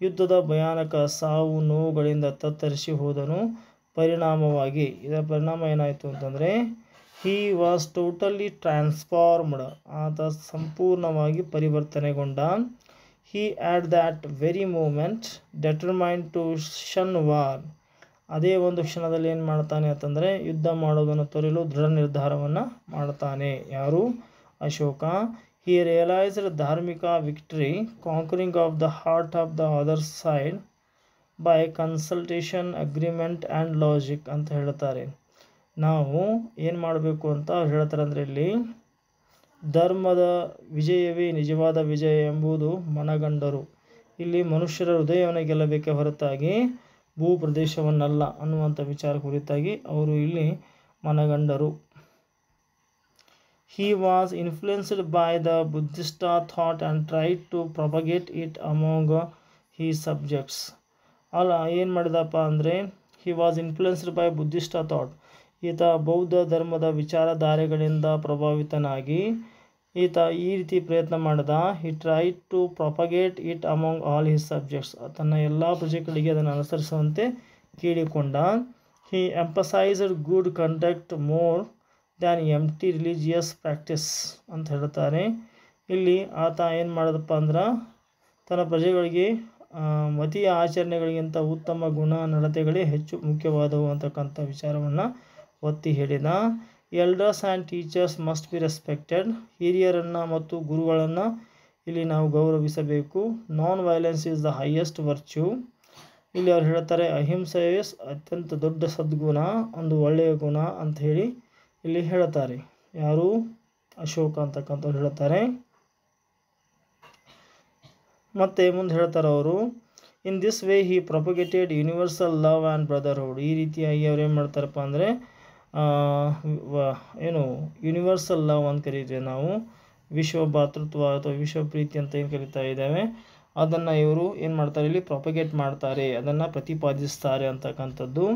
ಯುದ್ಧದ ಭಯಾನಕ ಸಾವು ನೋವುಗಳಿಂದ ತತ್ತರಿಸಿ ಹೋದನು. ಇದರ ಪರಿಣಾಮ ಏನಾಯಿತು ಅಂತಂದರೆ he was totally transformed. ಆತ ಸಂಪೂರ್ಣವಾಗಿ ಪರಿವರ್ತನೆಗೊಂಡ. He at that very moment determined to shun war. ಅದೇ ಒಂದು ಕ್ಷಣದಲ್ಲಿ ಏನು ಮಾಡ್ತಾನೆ ಅಂತಂದರೆ ಯುದ್ಧ ಮಾಡೋದನ್ನು ತೊರೆಯಲು ದೃಢ ನಿರ್ಧಾರವನ್ನು ಮಾಡ್ತಾನೆ. ಯಾರು? ಅಶೋಕ. He realized ಧಾರ್ಮಿಕ victory conquering of the heart of the other side by consultation agreement and logic ಅಂತ ಹೇಳ್ತಾರೆ. ನಾವು ಏನು ಮಾಡಬೇಕು ಅಂತ ಅವ್ರು ಹೇಳ್ತಾರೆ ಅಂದರೆ ಇಲ್ಲಿ ಧರ್ಮದ ವಿಜಯವೇ ನಿಜವಾದ ವಿಜಯ ಎಂಬುದು ಮನಗಂಡರು. ಇಲ್ಲಿ ಮನುಷ್ಯರ ಹೃದಯವನ್ನು ಗೆಲ್ಲಬೇಕೆ ಹೊರತಾಗಿ ಭೂ ಪ್ರದೇಶವನ್ನಲ್ಲ ಅನ್ನುವಂಥ ವಿಚಾರ ಕುರಿತಾಗಿ ಅವರು ಇಲ್ಲಿ ಮನಗಂಡರು. He was influenced by the Buddhist thought and tried to propagate it among his subjects. ಏನು ಮಾಡಿದಪ್ಪ ಅಂದರೆ he was influenced by Buddhist thought. ಈತ ಬೌದ್ಧ ಧರ್ಮದ ವಿಚಾರಧಾರೆಗಳಿಂದ ಪ್ರಭಾವಿತನಾಗಿ ಈತ ಈ ರೀತಿ ಪ್ರಯತ್ನ ಮಾಡಿದ. he tried to propagate it among all his subjects. ತನ್ನ ಎಲ್ಲ ಪ್ರಜೆಗಳಿಗೆ ಅದನ್ನು ಅನುಸರಿಸುವಂತೆ ಕೇಳಿಕೊಂಡ. he emphasized good conduct more than empty religious practice ಅಂತ ಹೇಳ್ತಾರೆ. ಇಲ್ಲಿ ಆತ ಏನು ಮಾಡಿದಪ್ಪ ಅಂದ್ರೆ ತನ್ನ ಪ್ರಜೆಗಳಿಗೆ ಮತೀಯ ಆಚರಣೆಗಳಿಗಿಂತ ಉತ್ತಮ ಗುಣ ನಡತೆಗಳೇ ಹೆಚ್ಚು ಮುಖ್ಯವಾದವು ಅಂತಕ್ಕಂಥ ವಿಚಾರವನ್ನು ಒತ್ತಿ ಹೇಳಿದ. Elders and teachers must be respected. ಹಿರಿಯರನ್ನು ಮತ್ತು ಗುರುಗಳನ್ನು ಇಲ್ಲಿ ನಾವು ಗೌರವಿಸಬೇಕು. Non violence is the highest virtue. ಇಲ್ಲಿ ಅವ್ರು ಹೇಳ್ತಾರೆ ಅಹಿಂಸೆಯೇ ಅತ್ಯಂತ ದೊಡ್ಡ ಸದ್ಗುಣ, ಒಂದು ಒಳ್ಳೆಯ ಗುಣ ಅಂತ ಹೇಳಿ ಇಲ್ಲಿ ಹೇಳ್ತಾರೆ. ಯಾರು? ಅಶೋಕ ಅಂತಕ್ಕಂಥವ್ರು ಹೇಳ್ತಾರೆ. ಮತ್ತು ಮುಂದೆ ಹೇಳ್ತಾರೆ ಅವರು in this way he propagated universal love and brotherhood. ಈ ರೀತಿಯಾಗಿ ಅವ್ರು ಏನು ಮಾಡ್ತಾರಪ್ಪ ಅಂದರೆ ಯೂನಿವರ್ಸಲ್ ಲವ್ ಅಂತ ಕರೀತೀವಿ ನಾವು, ವಿಶ್ವ ಭಾತೃತ್ವ ಅಥವಾ ವಿಶ್ವ ಪ್ರೀತಿ ಅಂತ ಏನು ಕರೀತಾ ಇದ್ದೇವೆ, ಅದನ್ನು ಇವರು ಏನು ಮಾಡ್ತಾರೆ ಇಲ್ಲಿ ಪ್ರೊಪಗೇಟ್ ಮಾಡ್ತಾರೆ, ಅದನ್ನು ಪ್ರತಿಪಾದಿಸ್ತಾರೆ ಅಂತಕ್ಕಂಥದ್ದು.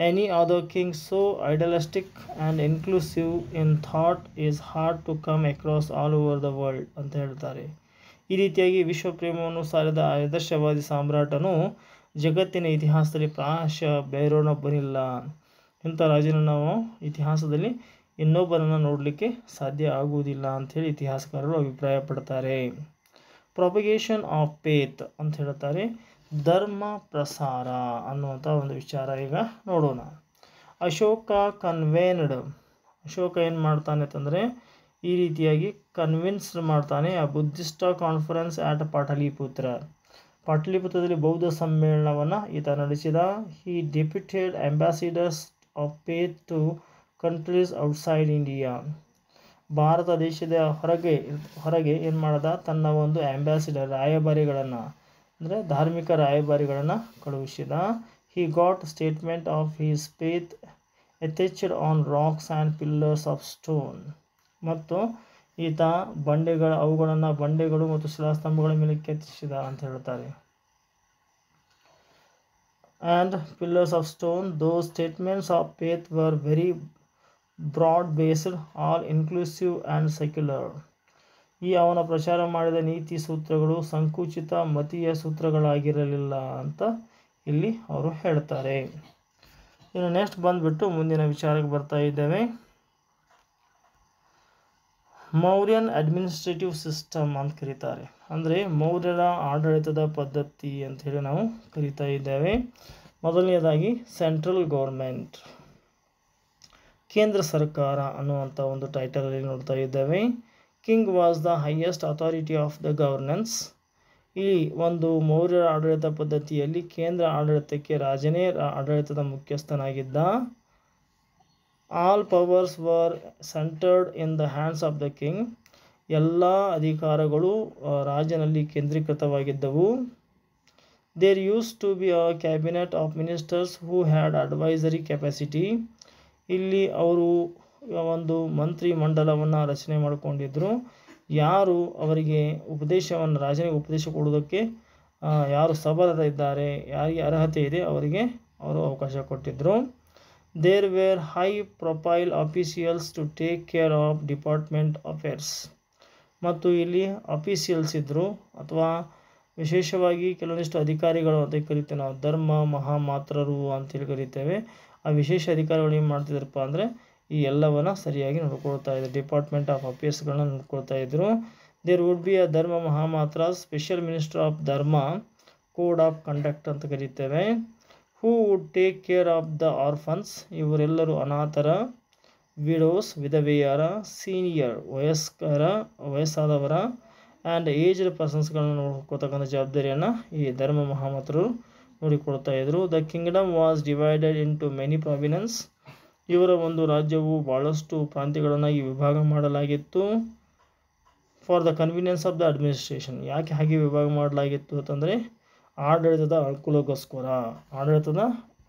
Any other king so idealistic and inclusive in thought is hard to come across all over the world ಅಂತ ಹೇಳ್ತಾರೆ. ಈ ರೀತಿಯಾಗಿ ವಿಶ್ವ ಪ್ರೇಮವನ್ನು ಸಾರಿದ ಆದರ್ಶವಾದಿ ಸಾಮ್ರಾಟನು ಜಗತ್ತಿನ ಇತಿಹಾಸದಲ್ಲಿ ಪ್ರಾಯಶಃ ಬೇರೊಬ್ಬನಿಲ್ಲ. ಇಂಥ ರಾಜನ ನಾವು ಇತಿಹಾಸದಲ್ಲಿ ಇನ್ನೊಬ್ಬರನ್ನು ನೋಡಲಿಕ್ಕೆ ಸಾಧ್ಯ ಆಗುವುದಿಲ್ಲ ಅಂಥೇಳಿ ಇತಿಹಾಸಕಾರರು ಅಭಿಪ್ರಾಯಪಡ್ತಾರೆ. ಪ್ರೊಪಗೇಷನ್ ಆಫ್ ಫೇತ್ ಅಂತ ಹೇಳ್ತಾರೆ, ಧರ್ಮ ಪ್ರಸಾರ ಅನ್ನುವಂಥ ಒಂದು ವಿಚಾರ ಈಗ ನೋಡೋಣ. ಅಶೋಕ ಕನ್ವೇನ್ಡ್. ಅಶೋಕ ಏನು ಮಾಡ್ತಾನೆ ಅಂತಂದರೆ ಈ ರೀತಿಯಾಗಿ ಕನ್ವಿನ್ಸ್ ಮಾಡ್ತಾನೆ. ಆ ಬುದ್ಧಿಸ್ಟ್ ಕಾನ್ಫರೆನ್ಸ್ ಆಟ್ ಪಾಟಲಿಪುತ್ರದಲ್ಲಿ ಬೌದ್ಧ ಸಮ್ಮೇಳನವನ್ನು ಈತ ನಡೆಸಿದ. He deputed ambassadors of faith to countries outside India. ಭಾರತ ದೇಶದ ಹೊರಗೆ ಏನು ಮಾಡ್ದ, ತನ್ನ ಒಂದು ಆಂಬ್ಯಾಸಿಡರ್ ರಾಯಭಾರಿಗಳನ್ನು ಅಂದರೆ ಧಾರ್ಮಿಕ ರಾಯಭಾರಿಗಳನ್ನು ಕಳುಹಿಸಿದ. He got statement of his faith etched on rocks and pillars of stone. ಮತ್ತು ಈತ ಅವುಗಳನ್ನು ಬಂಡೆಗಳು ಮತ್ತು ಶಿಲಾಸ್ತಂಭಗಳ ಮೇಲೆ ಕೆತ್ತಿಸಿದ ಅಂತ ಹೇಳ್ತಾರೆ. And pillars of stone. Those statements of faith were very broad based, all inclusive and secular. ಈ ಅವನ ಪ್ರಚಾರ ಮಾಡಿದ ನೀತಿ ಸೂತ್ರಗಳು ಸಂಕುಚಿತ ಮತೀಯ ಸೂತ್ರಗಳಾಗಿರಲಿಲ್ಲ ಅಂತ ಇಲ್ಲಿ ಅವರು ಹೇಳ್ತಾರೆ. ಇನ್ನು ನೆಕ್ಸ್ಟ್ ಬಂದುಬಿಟ್ಟು ಮುಂದಿನ ವಿಚಾರಕ್ಕೆ ಬರ್ತಾ ಇದ್ದೇವೆ. ಮೌರ್ಯನ್ ಅಡ್ಮಿನಿಸ್ಟ್ರೇಟಿವ್ ಸಿಸ್ಟಮ್ ಅಂತ ಕರೀತಾರೆ. ಅಂದರೆ ಮೌರ್ಯರ ಆಡಳಿತದ ಪದ್ಧತಿ ಅಂಥೇಳಿ ನಾವು ಕರಿತಾ ಇದ್ದೇವೆ. ಮೊದಲನೇದಾಗಿ ಸೆಂಟ್ರಲ್ ಗೌರ್ಮೆಂಟ್, ಕೇಂದ್ರ ಸರ್ಕಾರ ಅನ್ನುವಂಥ ಒಂದು ಟೈಟಲಲ್ಲಿ ನೋಡ್ತಾ ಇದ್ದೇವೆ. King was the highest authority of the governance. ಈ ಒಂದು ಮೌರ್ಯರ ಆಡಳಿತ ಪದ್ಧತಿಯಲ್ಲಿ ಕೇಂದ್ರ ಆಡಳಿತಕ್ಕೆ ರಾಜನೇ ಆಡಳಿತದ ಮುಖ್ಯಸ್ಥನಾಗಿದ್ದ. All powers were centred in the hands of the king. ಎಲ್ಲ ಅಧಿಕಾರಗಳು ರಾಜನಲ್ಲಿ ಕೇಂದ್ರೀಕೃತವಾಗಿದ್ದವು. There used to be a cabinet of ministers who had advisory capacity. ಇಲ್ಲಿ ಅವರು ಒಂದು ಮಂತ್ರಿ ಮಂಡಲವನ್ನು ರಚನೆ ಮಾಡಿಕೊಂಡಿದ್ದರು. ಯಾರು ಅವರಿಗೆ ರಾಜನಿಗೆ ಉಪದೇಶ ಕೊಡೋದಕ್ಕೆ ಯಾರು ಸಮರ್ಥರಿದ್ದಾರೆ, ಯಾರಿಗೆ ಅರ್ಹತೆ ಇದೆ ಅವರಿಗೆ ಅವರು ಅವಕಾಶ ಕೊಟ್ಟಿದ್ದರು. There were high profile officials to take care of department affairs. ಮತ್ತು ಇಲ್ಲಿ ಆಫೀಸಿಯಲ್ಸ್ ಇದ್ದರು, ಅಥವಾ ವಿಶೇಷವಾಗಿ ಕೆಲವೊಂದಿಷ್ಟು ಅಧಿಕಾರಿಗಳು ಅಂತ ಕರಿತೇವೆ ನಾವು, ಧರ್ಮ ಮಹಾಮಾತ್ರರು ಅಂತೇಳಿ ಕರಿತೇವೆ. ಆ ವಿಶೇಷ ಅಧಿಕಾರಿಗಳು ಏನು ಮಾಡ್ತಿದ್ರಪ್ಪ ಅಂದರೆ ಈ ಎಲ್ಲವನ್ನು ಸರಿಯಾಗಿ ನೋಡ್ಕೊಳ್ತಾ ಇದ್ರು, ಡಿಪಾರ್ಟ್ಮೆಂಟ್ ಆಫ್ ಅಫೇರ್ಸ್ಗಳನ್ನ ನೋಡ್ಕೊಳ್ತಾ ಇದ್ರು. There would be a Dharma Mahamatra, special minister of dharma, code of conduct ಅಂತ ಕರಿತೇವೆ. Who would take care of the orphans. ಇವರೆಲ್ಲರೂ ಅನಾಥರ, ವಿಡೋಸ್ ವಿಧವೆಯರ, ಸೀನಿಯರ್ ವಯಸ್ಸಾದವರ, ಆ್ಯಂಡ್ ಏಜ್ಡ್ ಪರ್ಸನ್ಸ್ಗಳನ್ನ ನೋಡ್ಕೋತಕ್ಕಂಥ ಜವಾಬ್ದಾರಿಯನ್ನು ಈ ಧರ್ಮ ಮಹಾಮಾತ್ರರು ನೋಡಿಕೊಳ್ತಾ ಇದ್ರು. The kingdom was divided into many provinces. ಇವರ ಒಂದು ರಾಜ್ಯವು ಭಾಳಷ್ಟು ಪ್ರಾಂತ್ಯಗಳನ್ನಾಗಿ ವಿಭಾಗ ಮಾಡಲಾಗಿತ್ತು. For the convenience of the administration. ಯಾಕೆ ಹಾಗೆ ವಿಭಾಗ ಮಾಡಲಾಗಿತ್ತು ಅಂತಂದರೆ ಆಡಳಿತದ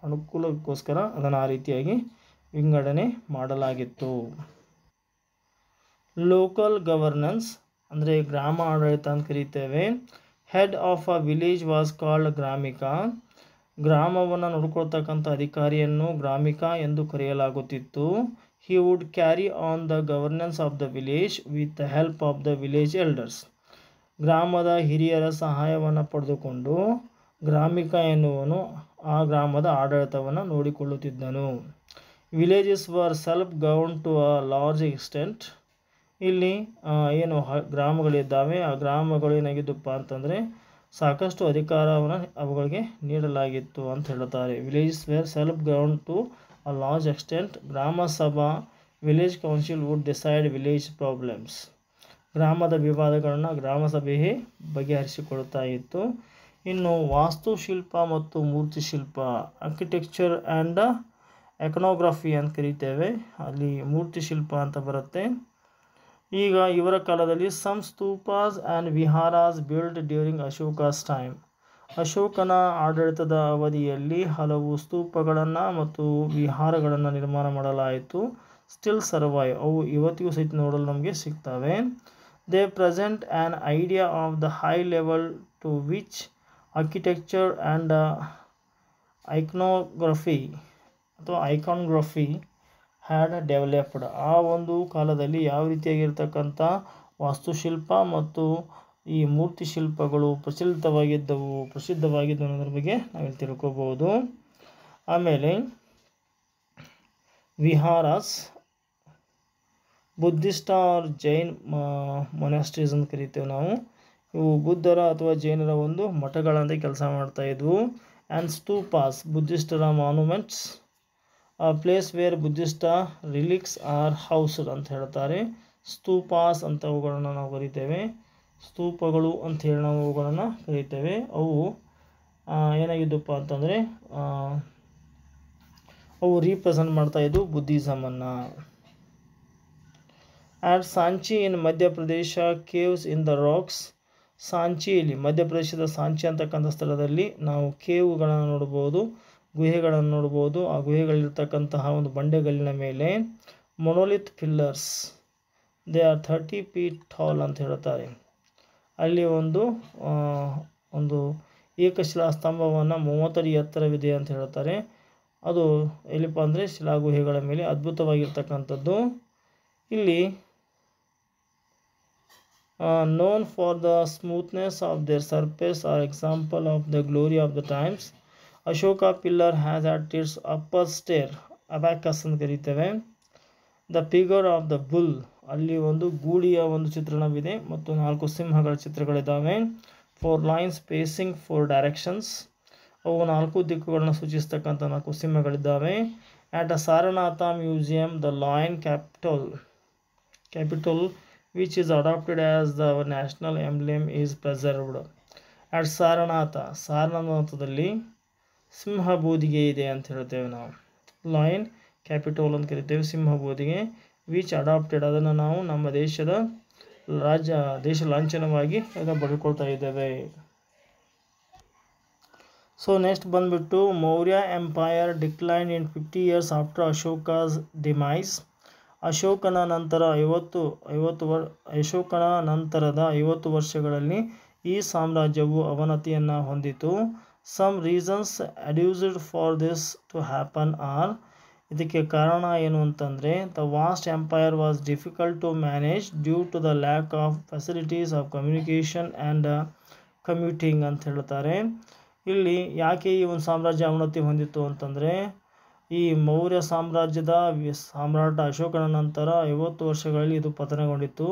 ಅನುಕೂಲಕ್ಕೋಸ್ಕರ ಅದನ್ನು ಆ ರೀತಿಯಾಗಿ ವಿಂಗಡಣೆ ಮಾಡಲಾಗಿತ್ತು. ಲೋಕಲ್ ಗವರ್ನೆನ್ಸ್ ಅಂದರೆ ಗ್ರಾಮ ಆಡಳಿತ ಅಂತ ಕರೀತೇವೆ. Head of a village was called Gramika. ಗ್ರಾಮವನ್ನು ನೋಡ್ಕೊಳ್ತಕ್ಕಂಥ ಅಧಿಕಾರಿಯನ್ನು ಗ್ರಾಮಿಕ ಎಂದು ಕರೆಯಲಾಗುತ್ತಿತ್ತು. He would carry on the governance of the village with the help of the village elders. ಗ್ರಾಮದ ಹಿರಿಯರ ಸಹಾಯವನ್ನು ಪಡೆದುಕೊಂಡು ಗ್ರಾಮಿಕ ಎನ್ನುವನು ಆ ಗ್ರಾಮದ ಆಡಳಿತವನ್ನು ನೋಡಿಕೊಳ್ಳುತ್ತಿದ್ದನು. Villages were self govern to a large extent. ಇಲ್ಲಿ ಏನು ಗ್ರಾಮಗಳಿದ್ದಾವೆ ಆ ಗ್ರಾಮಗಳು ಏನಾಗಿದ್ದಪ್ಪ ಅಂತಂದರೆ ಸಾಕಷ್ಟು ಅಧಿಕಾರವನ್ನು ಅವುಗಳಿಗೆ ನೀಡಲಾಗಿತ್ತು ಅಂತ ಹೇಳ್ತಾರೆ. Villages were self govern to a large extent. Gram sabha village council would decide village problems. ಗ್ರಾಮದ ವಿವಾದಗಳನ್ನು ಗ್ರಾಮ ಸಭೆಯೇ ಬಗೆಹರಿಸಿಕೊಳ್ತಾ ಇತ್ತು. ಇನ್ನು ವಾಸ್ತುಶಿಲ್ಪ ಮತ್ತು ಮೂರ್ತಿಶಿಲ್ಪ, ಆರ್ಕಿಟೆಕ್ಚರ್ ಆ್ಯಂಡ್ ಎಕನೋಗ್ರಫಿ ಅಂತ ಕರಿತೇವೆ, ಅಲ್ಲಿ ಮೂರ್ತಿಶಿಲ್ಪ ಅಂತ ಬರುತ್ತೆ. ಈಗ ಇವರ ಕಾಲದಲ್ಲಿ some stupas and viharas build during Ashoka's time. ಅಶೋಕನ ಆಡಳಿತದ ಅವಧಿಯಲ್ಲಿ ಹಲವು ಸ್ತೂಪಗಳನ್ನು ಮತ್ತು ವಿಹಾರಗಳನ್ನು ನಿರ್ಮಾಣ ಮಾಡಲಾಯಿತು. ಸ್ಟಿಲ್ ಸರ್ವೈವ್, ಅವು ಇವತ್ತಿಗೂ ಸಹಿತ ನೋಡಲು ನಮಗೆ ಸಿಗ್ತವೆ. They present an idea of the high level to which architecture and iconography had developed. ಆ ಒಂದು ಕಾಲದಲ್ಲಿ ಯಾವ ರೀತಿಯಾಗಿರ್ತಕ್ಕಂಥ ವಾಸ್ತುಶಿಲ್ಪ ಮತ್ತು ಈ ಮೂರ್ತಿ ಶಿಲ್ಪಗಳು ಪ್ರಸಿದ್ಧವಾಗಿದ್ದವು ಅನ್ನೋದ್ರ ಬಗ್ಗೆ ನಾವಿಲ್ಲಿ ತಿಳ್ಕೊಬೋದು. ಆಮೇಲೆ viharas, Buddhist R Jain monasteries ಅಂತ ಕರಿತೇವೆ ನಾವು. ಇವು ಬುದ್ಧರ ಅಥವಾ ಜೈನರ ಒಂದು ಮಠಗಳಂತೆ ಕೆಲಸ ಮಾಡ್ತಾ ಇದ್ವು. ಆ್ಯಂಡ್ ಸ್ತೂಪಾಸ್, ಬುದ್ಧಿಸ್ಟರ monuments, place where Buddhist relics are housed ಅಂತ ಹೇಳ್ತಾರೆ. ಸ್ತೂಪಾಸ್ ಅಂತ ಅವುಗಳನ್ನು ನಾವು ಕರಿತೇವೆ. ಸ್ತೂಪಗಳು ಅಂಥೇಳಿ ನಾವು ಅವುಗಳನ್ನು ಕರಿತೇವೆ. ಅವು ಏನಾಗಿದ್ದಪ್ಪ ಅಂತಂದರೆ ಅವು ರೀಪ್ರೆಸೆಂಟ್ ಮಾಡ್ತಾಯಿದ್ದು ಬುದ್ಧಿಸಮನ್ನು. At Sanchi in Madhya Pradesh, caves in the rocks. ಸಾಂಚಿಯಲ್ಲಿ, ಮಧ್ಯಪ್ರದೇಶದ ಸಾಂಚಿ ಅಂತಕ್ಕಂಥ ಸ್ಥಳದಲ್ಲಿ ನಾವು ಕೇವ್ಗಳನ್ನು ನೋಡ್ಬೋದು, ಗುಹೆಗಳನ್ನು ನೋಡ್ಬೋದು. ಆ ಗುಹೆಗಳಿರ್ತಕ್ಕಂತಹ ಒಂದು ಬಂಡೆಗಲ್ಲಿನ ಮೇಲೆ monolith pillars, they are 30 feet tall ಅಂತ ಹೇಳ್ತಾರೆ. ಅಲ್ಲಿ ಒಂದು ಏಕಶಿಲಾ ಸ್ತಂಭವನ್ನು 30 ಅಡಿ ಎತ್ತರವಿದೆ ಅಂತ ಹೇಳ್ತಾರೆ. ಅದು ಎಲ್ಲಿಪ್ಪ ಅಂದರೆ ಶಿಲಾಗುಹೆಗಳ ಮೇಲೆ ಅದ್ಭುತವಾಗಿರ್ತಕ್ಕಂಥದ್ದು. ಇಲ್ಲಿ known for the smoothness of their surface are example of the glory of the times. Ashoka pillar has at its upper stair, abacus ಅಂತ ಕರೀತೇವೆ, the figure of the bull, ಅಲ್ಲಿ ಒಂದು ಗೂಳಿಯ ಒಂದು ಚಿತ್ರಣವಿದೆ ಮತ್ತು 4 ಸಿಂಹಗಳ ಚಿತ್ರಗಳಿದ್ದಾವೆ. 4 lines facing 4 directions, ಅವು 4 ದಿಕ್ಕುಗಳನ್ನು ಸೂಚಿಸ್ತಕ್ಕಂಥ 4 ಸಿಂಹಗಳಿದ್ದಾವೆ. At a Saranatha museum, the lion capital which is adopted as the national emblem is preserved. At ಸಾರನಾಥದಲ್ಲಿ ಸಿಂಹ ಬೋಧಿಗೆ ಇದೆ ಅಂತ ಹೇಳ್ತೇವೆ ನಾವು. ಲಾಯನ್ ಕ್ಯಾಪಿಟಲ್ ಅಂತ ಕರಿತೇವೆ, ಸಿಂಹ ಬೋಧಿಗೆ. ವಿಚ್ ಅಡಾಪ್ಟೆಡ್, ಅದನ್ನು ನಾವು ನಮ್ಮ ದೇಶ ಲಾಂಛನವಾಗಿ ಅದನ್ನು ಬಳ್ಕೊಳ್ತಾ ಇದ್ದೇವೆ. ಸೊ ನೆಕ್ಸ್ಟ್ ಬಂದುಬಿಟ್ಟು Maurya empire decline in 50 years after Ashoka's demise. ಅಶೋಕನ ನಂತರದ 50 ವರ್ಷಗಳಲ್ಲಿ ಈ ಸಾಮ್ರಾಜ್ಯವು ಅವನತಿಯನ್ನು ಹೊಂದಿತು. Some reasons adduced for this to happen are, ಇದಕ್ಕೆ ಕಾರಣ ಏನು ಅಂತಂದರೆ the vast empire was difficult to manage due to the lack of facilities of communication and commuting ಅಂತ ಹೇಳ್ತಾರೆ. ಇಲ್ಲಿ ಯಾಕೆ ಈ ಒಂದು ಸಾಮ್ರಾಜ್ಯ ಅವನತಿ ಹೊಂದಿತ್ತು ಅಂತಂದರೆ ಈ ಮೌರ್ಯ ಸಾಮ್ರಾಜ್ಯದ ಸಾಮ್ರಾಟ ಅಶೋಕನ ನಂತರ 50 ವರ್ಷಗಳಲ್ಲಿ ಇದು ಪತನಗೊಂಡಿತ್ತು.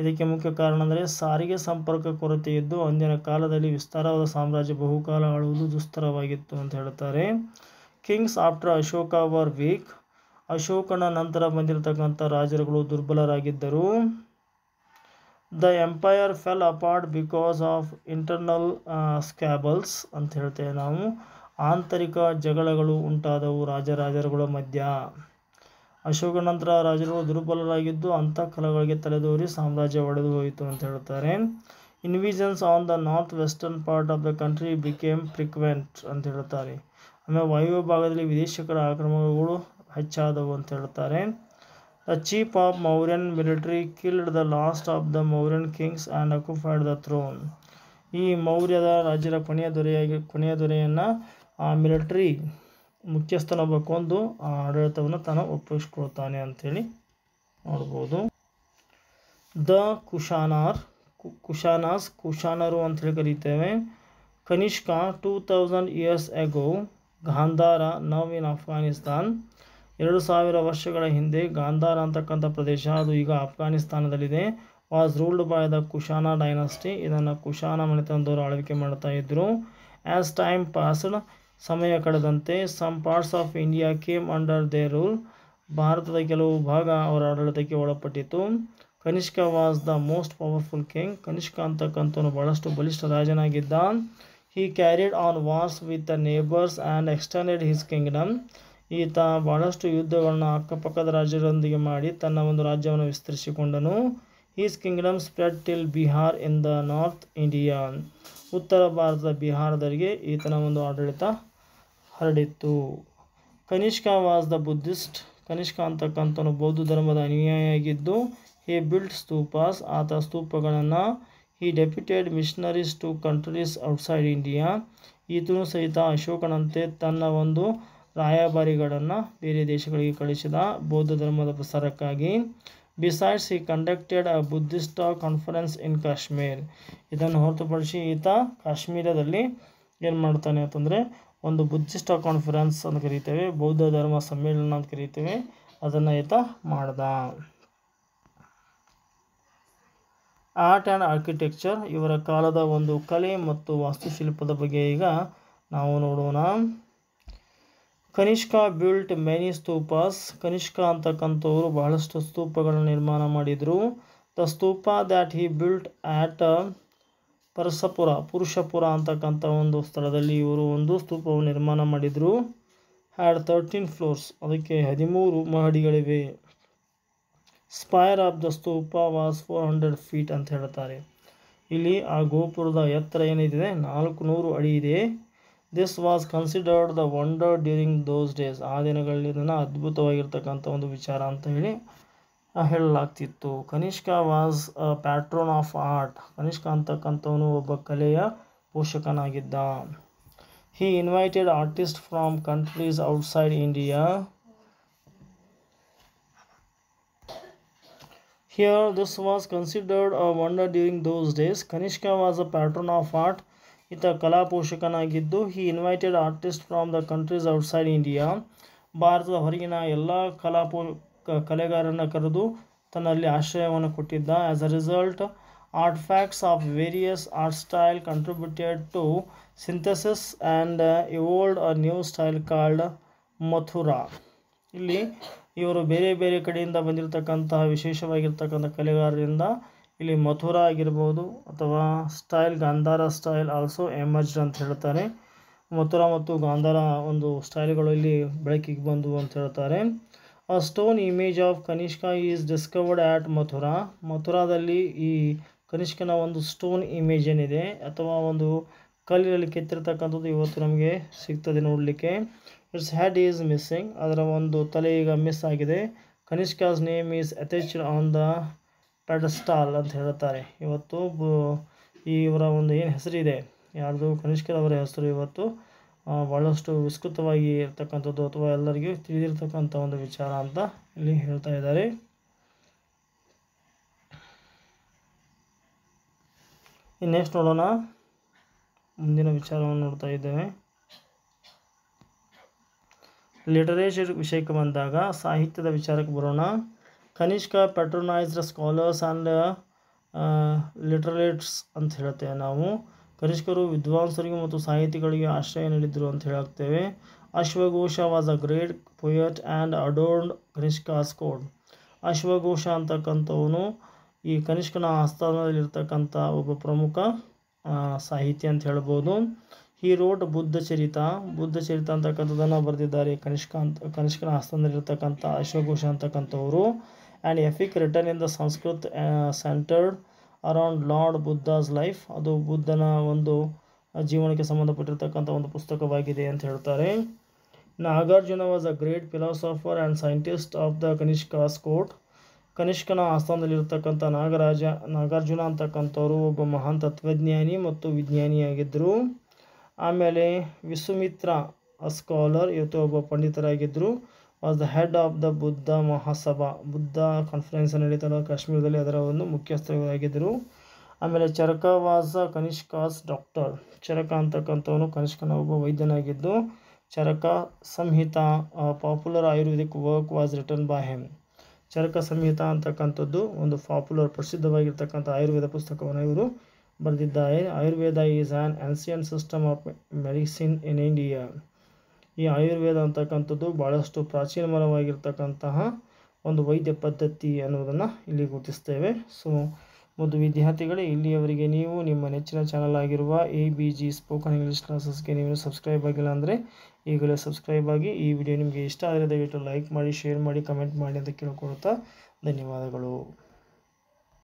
ಇದಕ್ಕೆ ಮುಖ್ಯ ಕಾರಣ ಅಂದರೆ ಸಾರಿಗೆ ಸಂಪರ್ಕ ಕೊರತೆ ಇದ್ದು ಅಂದಿನ ಕಾಲದಲ್ಲಿ ವಿಸ್ತಾರವಾದ ಸಾಮ್ರಾಜ್ಯ ಬಹುಕಾಲ ಆಳುವುದು ದುಸ್ತರವಾಗಿತ್ತು ಅಂತ ಹೇಳ್ತಾರೆ. Kings after Ashoka were weak, ಅಶೋಕನ ನಂತರ ಬಂದಿರತಕ್ಕಂಥ ರಾಜರುಗಳು ದುರ್ಬಲರಾಗಿದ್ದರು. The empire fell apart because of internal squabbles ಅಂತ ಹೇಳ್ತೇವೆ ನಾವು. ಆಂತರಿಕ ಜಗಳಗಳು ಉಂಟಾದವು ರಾಜರುಗಳ ಮಧ್ಯ. ಅಶೋಕನ ನಂತರ ರಾಜರುಗಳು ದುರ್ಬಲರಾಗಿದ್ದು ಅಂತಃಕಲಹಗಳಿಗೆ ತಲೆದೋರಿ ಸಾಮ್ರಾಜ್ಯ ಒಡೆದು ಹೋಯಿತು ಅಂತ ಹೇಳ್ತಾರೆ. Invasions on the north western part of the country became frequent ಅಂತ ಹೇಳ್ತಾರೆ. ಆಮೇಲೆ ವಾಯುವ್ಯ ಭಾಗದಲ್ಲಿ ವಿದೇಶಿಗರ ಆಕ್ರಮಣಗಳು ಹೆಚ್ಚಾದವು ಅಂತ ಹೇಳ್ತಾರೆ. The chief of Mauryan military killed the last of the Mauryan Kings and occupied the throne. ಈ ಮೌರ್ಯದ ರಾಜ್ಯದ ಕೊನೆಯ ದೊರೆಯನ್ನು ಆ ಮಿಲಿಟರಿ ಮುಖ್ಯಸ್ಥನೊಬ್ಬ ಕೊಂದು ಆ ಆಡಳಿತವನ್ನು ತಾನು ಒಪ್ಪಿಸ್ಕೊಳ್ತಾನೆ ಅಂಥೇಳಿ ನೋಡ್ಬೋದು. ದ ಕುಶಾನರು ಅಂಥೇಳಿ ಕರೀತೇವೆ. ಕನಿಷ್ಕ 2000 years ago, ಗಾಂಧಾರ ನವ್ ಇನ್ ಅಫ್ಘಾನಿಸ್ತಾನ್. 2000 ವರ್ಷಗಳ ಹಿಂದೆ ಗಾಂಧಾರ ಅಂತಕ್ಕಂಥ ಪ್ರದೇಶ, ಅದು ಈಗ ಅಫ್ಘಾನಿಸ್ತಾನದಲ್ಲಿದೆ. Was ruled by the Kushana dynasty, ಇದನ್ನು ಕುಶಾನ ಮನೆತನದವರು ಆಳ್ವಿಕೆ ಮಾಡ್ತಾ ಇದ್ದರು. ಆ್ಯಸ್ ಟೈಮ್ ಪಾಸ್ಡ್, ಸಮಯ ಕಳೆದಂತೆ some parts of India came under their rule, ಭಾರತದ ಕೆಲವು ಭಾಗ ಅವರ ಆಡಳಿತಕ್ಕೆ ಒಳಪಟ್ಟಿತು. Kanishka was the most powerful king, Kanishka ಅಂತಕ್ಕಂಥವನು ಬಹಳಷ್ಟು ಬಲಿಷ್ಠ ರಾಜನಾಗಿದ್ದ. He carried on wars with the neighbours and extended his kingdom, ಈತ ಬಹಳಷ್ಟು ಯುದ್ಧಗಳನ್ನು ಅಕ್ಕಪಕ್ಕದ ರಾಜ್ಯಗಳೊಂದಿಗೆ ಮಾಡಿ ತನ್ನ ಒಂದು ರಾಜ್ಯವನ್ನು ವಿಸ್ತರಿಸಿಕೊಂಡನು. His kingdom spread till Bihar in the north India, ಉತ್ತರ ಭಾರತದ ಬಿಹಾರದವರೆಗೆ ಈತನ ಒಂದು ಆಡಳಿತ ಹರಡಿತ್ತು. Kanishka was the Buddhist, Kanishka ಅಂತಕ್ಕಂಥವನು ಬೌದ್ಧ ಧರ್ಮದ ಅನುಯಾಯಿಯಾಗಿದ್ದು. ಹಿ ಬಿಲ್ಟ್ ಸ್ತೂಪಾಸ್, ಆತ ಸ್ತೂಪಗಳನ್ನು. He deputed missionaries to countries outside India, ಈತನು ಸಹಿತ ಅಶೋಕನಂತೆ ತನ್ನ ಒಂದು ರಾಯಭಾರಿಗಳನ್ನು ಬೇರೆ ದೇಶಗಳಿಗೆ ಕಳಿಸಿದ ಬೌದ್ಧ ಧರ್ಮದ ಪ್ರಸಾರಕ್ಕಾಗಿ. Besides he conducted a Buddhist conference in Kashmir, ಇದನ್ನು ಹೊರತುಪಡಿಸಿ ಈತ ಕಾಶ್ಮೀರದಲ್ಲಿ ಏನು ಮಾಡ್ತಾನೆ ಅಂತಂದರೆ ಒಂದು ಬುದ್ಧಿಸ್ಟ್ ಕಾನ್ಫರೆನ್ಸ್ ಅಂತ ಕರೀತೇವೆ, ಬೌದ್ಧ ಧರ್ಮ ಸಮ್ಮೇಳನ ಅಂತ ಕರೀತೇವೆ, ಅದನ್ನು ಈತ ಮಾಡ್ದ. ಆರ್ಟ್ ಆ್ಯಂಡ್ ಆರ್ಕಿಟೆಕ್ಚರ್, ಇವರ ಕಾಲದ ಒಂದು ಕಲೆ ಮತ್ತು ವಾಸ್ತುಶಿಲ್ಪದ ಬಗ್ಗೆ ಈಗ ನಾವು ನೋಡೋಣ. Kanishka built many stupas. ಕನಿಷ್ಕ ಅಂತಕ್ಕಂಥವ್ರು ಬಹಳಷ್ಟು ಸ್ತೂಪಗಳನ್ನು ನಿರ್ಮಾಣ ಮಾಡಿದರು. The stupa that he built at Purushapura ಅಂತಕ್ಕಂಥ ಒಂದು ಸ್ಥಳದಲ್ಲಿ ಇವರು ಒಂದು ಸ್ತೂಪವನ್ನು ನಿರ್ಮಾಣ ಮಾಡಿದರು. ಹ್ಯಾಡ್ 13 ಫ್ಲೋರ್ಸ್, ಅದಕ್ಕೆ 13 ಮಹಡಿಗಳಿವೆ. Spire of the stupa was 400 feet ಅಂತ ಹೇಳ್ತಾರೆ. ಇಲ್ಲಿ ಆ ಗೋಪುರದ ಎತ್ತರ ಏನಿದೆ 400 ಅಡಿ ಇದೆ. This was considered the wonder during those days. ಆ ದಿನಗಳಲ್ಲಿ ಇದನ್ನು ಅದ್ಭುತವಾಗಿರ್ತಕ್ಕಂಥ ಒಂದು ವಿಚಾರ ಅಂತ ಹೇಳಿ ಹೇಳಲಾಗ್ತಿತ್ತು. Kanishka was a patron of art. Kanishka ಅಂತಕ್ಕಂಥವನು ಒಬ್ಬ ಕಲೆಯ ಪೋಷಕನಾಗಿದ್ದ. He invited artists from countries outside India. Here, this was considered a wonder during those days. Kanishka was a patron of art. ಈತ ಕಲಾ ಪೋಷಕನಾಗಿದ್ದು he invited artists from the countries outside India. ಭಾರತದ ಹೊರಗಿನ ಎಲ್ಲ ಕಲೆಗಾರರನ್ನು ಕರೆದು ತನ್ನಲ್ಲಿ ಆಶ್ರಯವನ್ನು ಕೊಟ್ಟಿದ್ದ. As a result, artifacts of various art style contributed to synthesis and evolved a new style called Mathura. ಇಲ್ಲಿ ಇವರು ಬೇರೆ ಬೇರೆ ಕಡೆಯಿಂದ ಬಂದಿರತಕ್ಕಂತಹ ವಿಶೇಷವಾಗಿರ್ತಕ್ಕಂಥ ಕಲೆಗಾರರಿಂದ ಇಲ್ಲಿ ಮಥುರಾ ಆಗಿರ್ಬೋದು ಅಥವಾ style Gandhara style also emerged ಅಂತ ಹೇಳ್ತಾರೆ. ಮಥುರಾ ಮತ್ತು ಗಾಂಧಾರ ಒಂದು ಸ್ಟೈಲ್ಗಳು ಇಲ್ಲಿ ಬೆಳಕಿಗೆ ಬಂದು ಅಂತ ಹೇಳ್ತಾರೆ. A stone image of Kanishka is discovered at Mathura. ಮಥುರಾದಲ್ಲಿ ಈ ಕನಿಷ್ಕನ ಒಂದು ಸ್ಟೋನ್ ಇಮೇಜ್ ಏನಿದೆ ಅಥವಾ ಒಂದು ಕಲ್ಲಿನಲ್ಲಿ ಕೆತ್ತಿರ್ತಕ್ಕಂಥದ್ದು ಇವತ್ತು ನಮಗೆ ಸಿಗ್ತದೆ ನೋಡಲಿಕ್ಕೆ. Its head is missing. ಅದರ ಒಂದು ತಲೆ ಈಗ ಮಿಸ್ ಆಗಿದೆ. Kanishka's name is attached on the pedestal ಅಂತ ಹೇಳ್ತಾರೆ. ಇವತ್ತು ಇವರ ಒಂದು ಏನು ಹೆಸರಿದೆ ಯಾರ್ದು ಕನಿಷ್ಕರವರ ಹೆಸರು ಇವತ್ತು ಭಾಳಷ್ಟು ವಿಸ್ತೃತವಾಗಿ ಇರ್ತಕ್ಕಂಥದ್ದು ಅಥವಾ ಎಲ್ಲರಿಗೂ ತಿಳಿದಿರ್ತಕ್ಕಂಥ ಒಂದು ವಿಚಾರ ಅಂತ ಇಲ್ಲಿ ಹೇಳ್ತಾ ಇದ್ದಾರೆ. ನೆಕ್ಸ್ಟ್ ನೋಡೋಣ, ಮುಂದಿನ ವಿಚಾರವನ್ನು ನೋಡ್ತಾ ಇದ್ದೇವೆ. ಲಿಟರೇಚರ್ ವಿಷಯಕ್ಕೆ ಬಂದಾಗ ಸಾಹಿತ್ಯದ ವಿಚಾರಕ್ಕೆ ಬರೋಣ. ಕನಿಷ್ಕ ಪ್ಯಾಟ್ರನೈಸ್ಡ್ ಸ್ಕಾಲರ್ಸ್ ಆ್ಯಂಡ್ ಲಿಟರೇಟ್ಸ್ ಅಂತ ಹೇಳ್ತೇವೆ ನಾವು. ಕನಿಷ್ಕರು ವಿದ್ವಾಂಸರಿಗೆ ಮತ್ತು ಸಾಹಿತಿಗಳಿಗೆ ಆಶ್ರಯ ನೀಡಿದರು ಅಂತ ಹೇಳುತ್ತೇವೆ. ಅಶ್ವಘೋಷ was a great poet and adorned Kanishka's court. ಅಶ್ವಘೋಷ ಅಂತಕ್ಕಂಥವನು ಈ ಕನಿಷ್ಕನ ಆಸ್ಥಾನದಲ್ಲಿರ್ತಕ್ಕಂಥ ಒಬ್ಬ ಪ್ರಮುಖ ಸಾಹಿತಿ ಅಂತ ಹೇಳ್ಬೋದು. ಹಿ ರೋಟ್ ಬುದ್ಧಚರಿತ ಅಂತಕ್ಕಂಥದ್ದನ್ನು ಬರೆದಿದ್ದಾರೆ ಕನಿಷ್ಕನ ಆಸ್ಥಾನದಲ್ಲಿರ್ತಕ್ಕಂಥ ಅಶ್ವಘೋಷ ಅಂತಕ್ಕಂಥವರು. And epic written in the Sanskrit centred around lord Buddha's life. ಅದು ಬುದ್ಧನ ಒಂದು ಜೀವನಕ್ಕೆ ಸಂಬಂಧಪಟ್ಟಿರ್ತಕ್ಕಂಥ ಒಂದು ಪುಸ್ತಕವಾಗಿದೆ ಅಂತ ಹೇಳ್ತಾರೆ. Nagarjuna was a great philosopher and scientist of the Kanishka's court. ಕನಿಷ್ಕನ ಆಸ್ಥಾನದಲ್ಲಿರ್ತಕ್ಕಂಥ ನಾಗಾರ್ಜುನ ಅಂತಕ್ಕಂಥವರು ಒಬ್ಬ ಮಹಾನ್ ತತ್ವಜ್ಞಾನಿ ಮತ್ತು ವಿಜ್ಞಾನಿಯಾಗಿದ್ದರು. ಆಮೇಲೆ ವಿಸುಮಿತ್ರ ಸ್ಕಾಲರ್, ಇವತ್ತು ಒಬ್ಬ ಪಂಡಿತರಾಗಿದ್ದರು. Was the head of the Buddha Mahasabha. Buddha conference ನಡೀತಲ್ಲ ಕಾಶ್ಮೀರದಲ್ಲಿ, ಅದರ ಒಂದು ಮುಖ್ಯಸ್ಥರಾಗಿದ್ದರು. ಆಮೇಲೆ ಚರಕ ವಾಸ್ ಕನಿಷ್ಕಾಸ್ ಡಾಕ್ಟರ್. ಚರಕ ಅಂತಕ್ಕಂಥವನು ಕನಿಷ್ಕನ ಒಬ್ಬ ವೈದ್ಯನಾಗಿದ್ದು. Charaka Samhita popular Ayurvedic work was written by him. Charaka Samhita ಅಂತಕ್ಕಂಥದ್ದು ಒಂದು ಪ್ರಸಿದ್ಧವಾಗಿರ್ತಕ್ಕಂಥ ಆಯುರ್ವೇದ ಪುಸ್ತಕವನ್ನು ಇವರು ಬರೆದಿದ್ದಾರೆ. Ayurveda is an ancient system of medicine in India. ಈ ಆಯುರ್ವೇದ ಅಂತಕ್ಕಂಥದ್ದು ಭಾಳಷ್ಟು ಪ್ರಾಚೀನವಾಗಿರ್ತಕ್ಕಂತಹ ಒಂದು ವೈದ್ಯ ಪದ್ಧತಿ ಅನ್ನೋದನ್ನು ಇಲ್ಲಿ ಗುರುತಿಸ್ತೇವೆ. ಸೊ ಮತ್ತು ವಿದ್ಯಾರ್ಥಿಗಳೇ, ಇಲ್ಲಿಯವರೆಗೆ ನೀವು ನಿಮ್ಮ ನೆಚ್ಚಿನ ಚಾನಲ್ ಆಗಿರುವ ABG ಸ್ಪೋಕನ್ ಇಂಗ್ಲೀಷ್ ಕ್ಲಾಸಸ್ಗೆ ನೀವು ಸಬ್ಸ್ಕ್ರೈಬ್ ಆಗಿಲ್ಲ ಅಂದರೆ ಈಗಲೇ ಸಬ್ಸ್ಕ್ರೈಬ್ ಆಗಿ. ಈ ವಿಡಿಯೋ ನಿಮಗೆ ಇಷ್ಟ ಆದರೆ ದಯವಿಟ್ಟು ಲೈಕ್ ಮಾಡಿ, ಶೇರ್ ಮಾಡಿ, ಕಮೆಂಟ್ ಮಾಡಿ ಅಂತ ಕೇಳ್ಕೊಳ್ತಾ ಧನ್ಯವಾದಗಳು.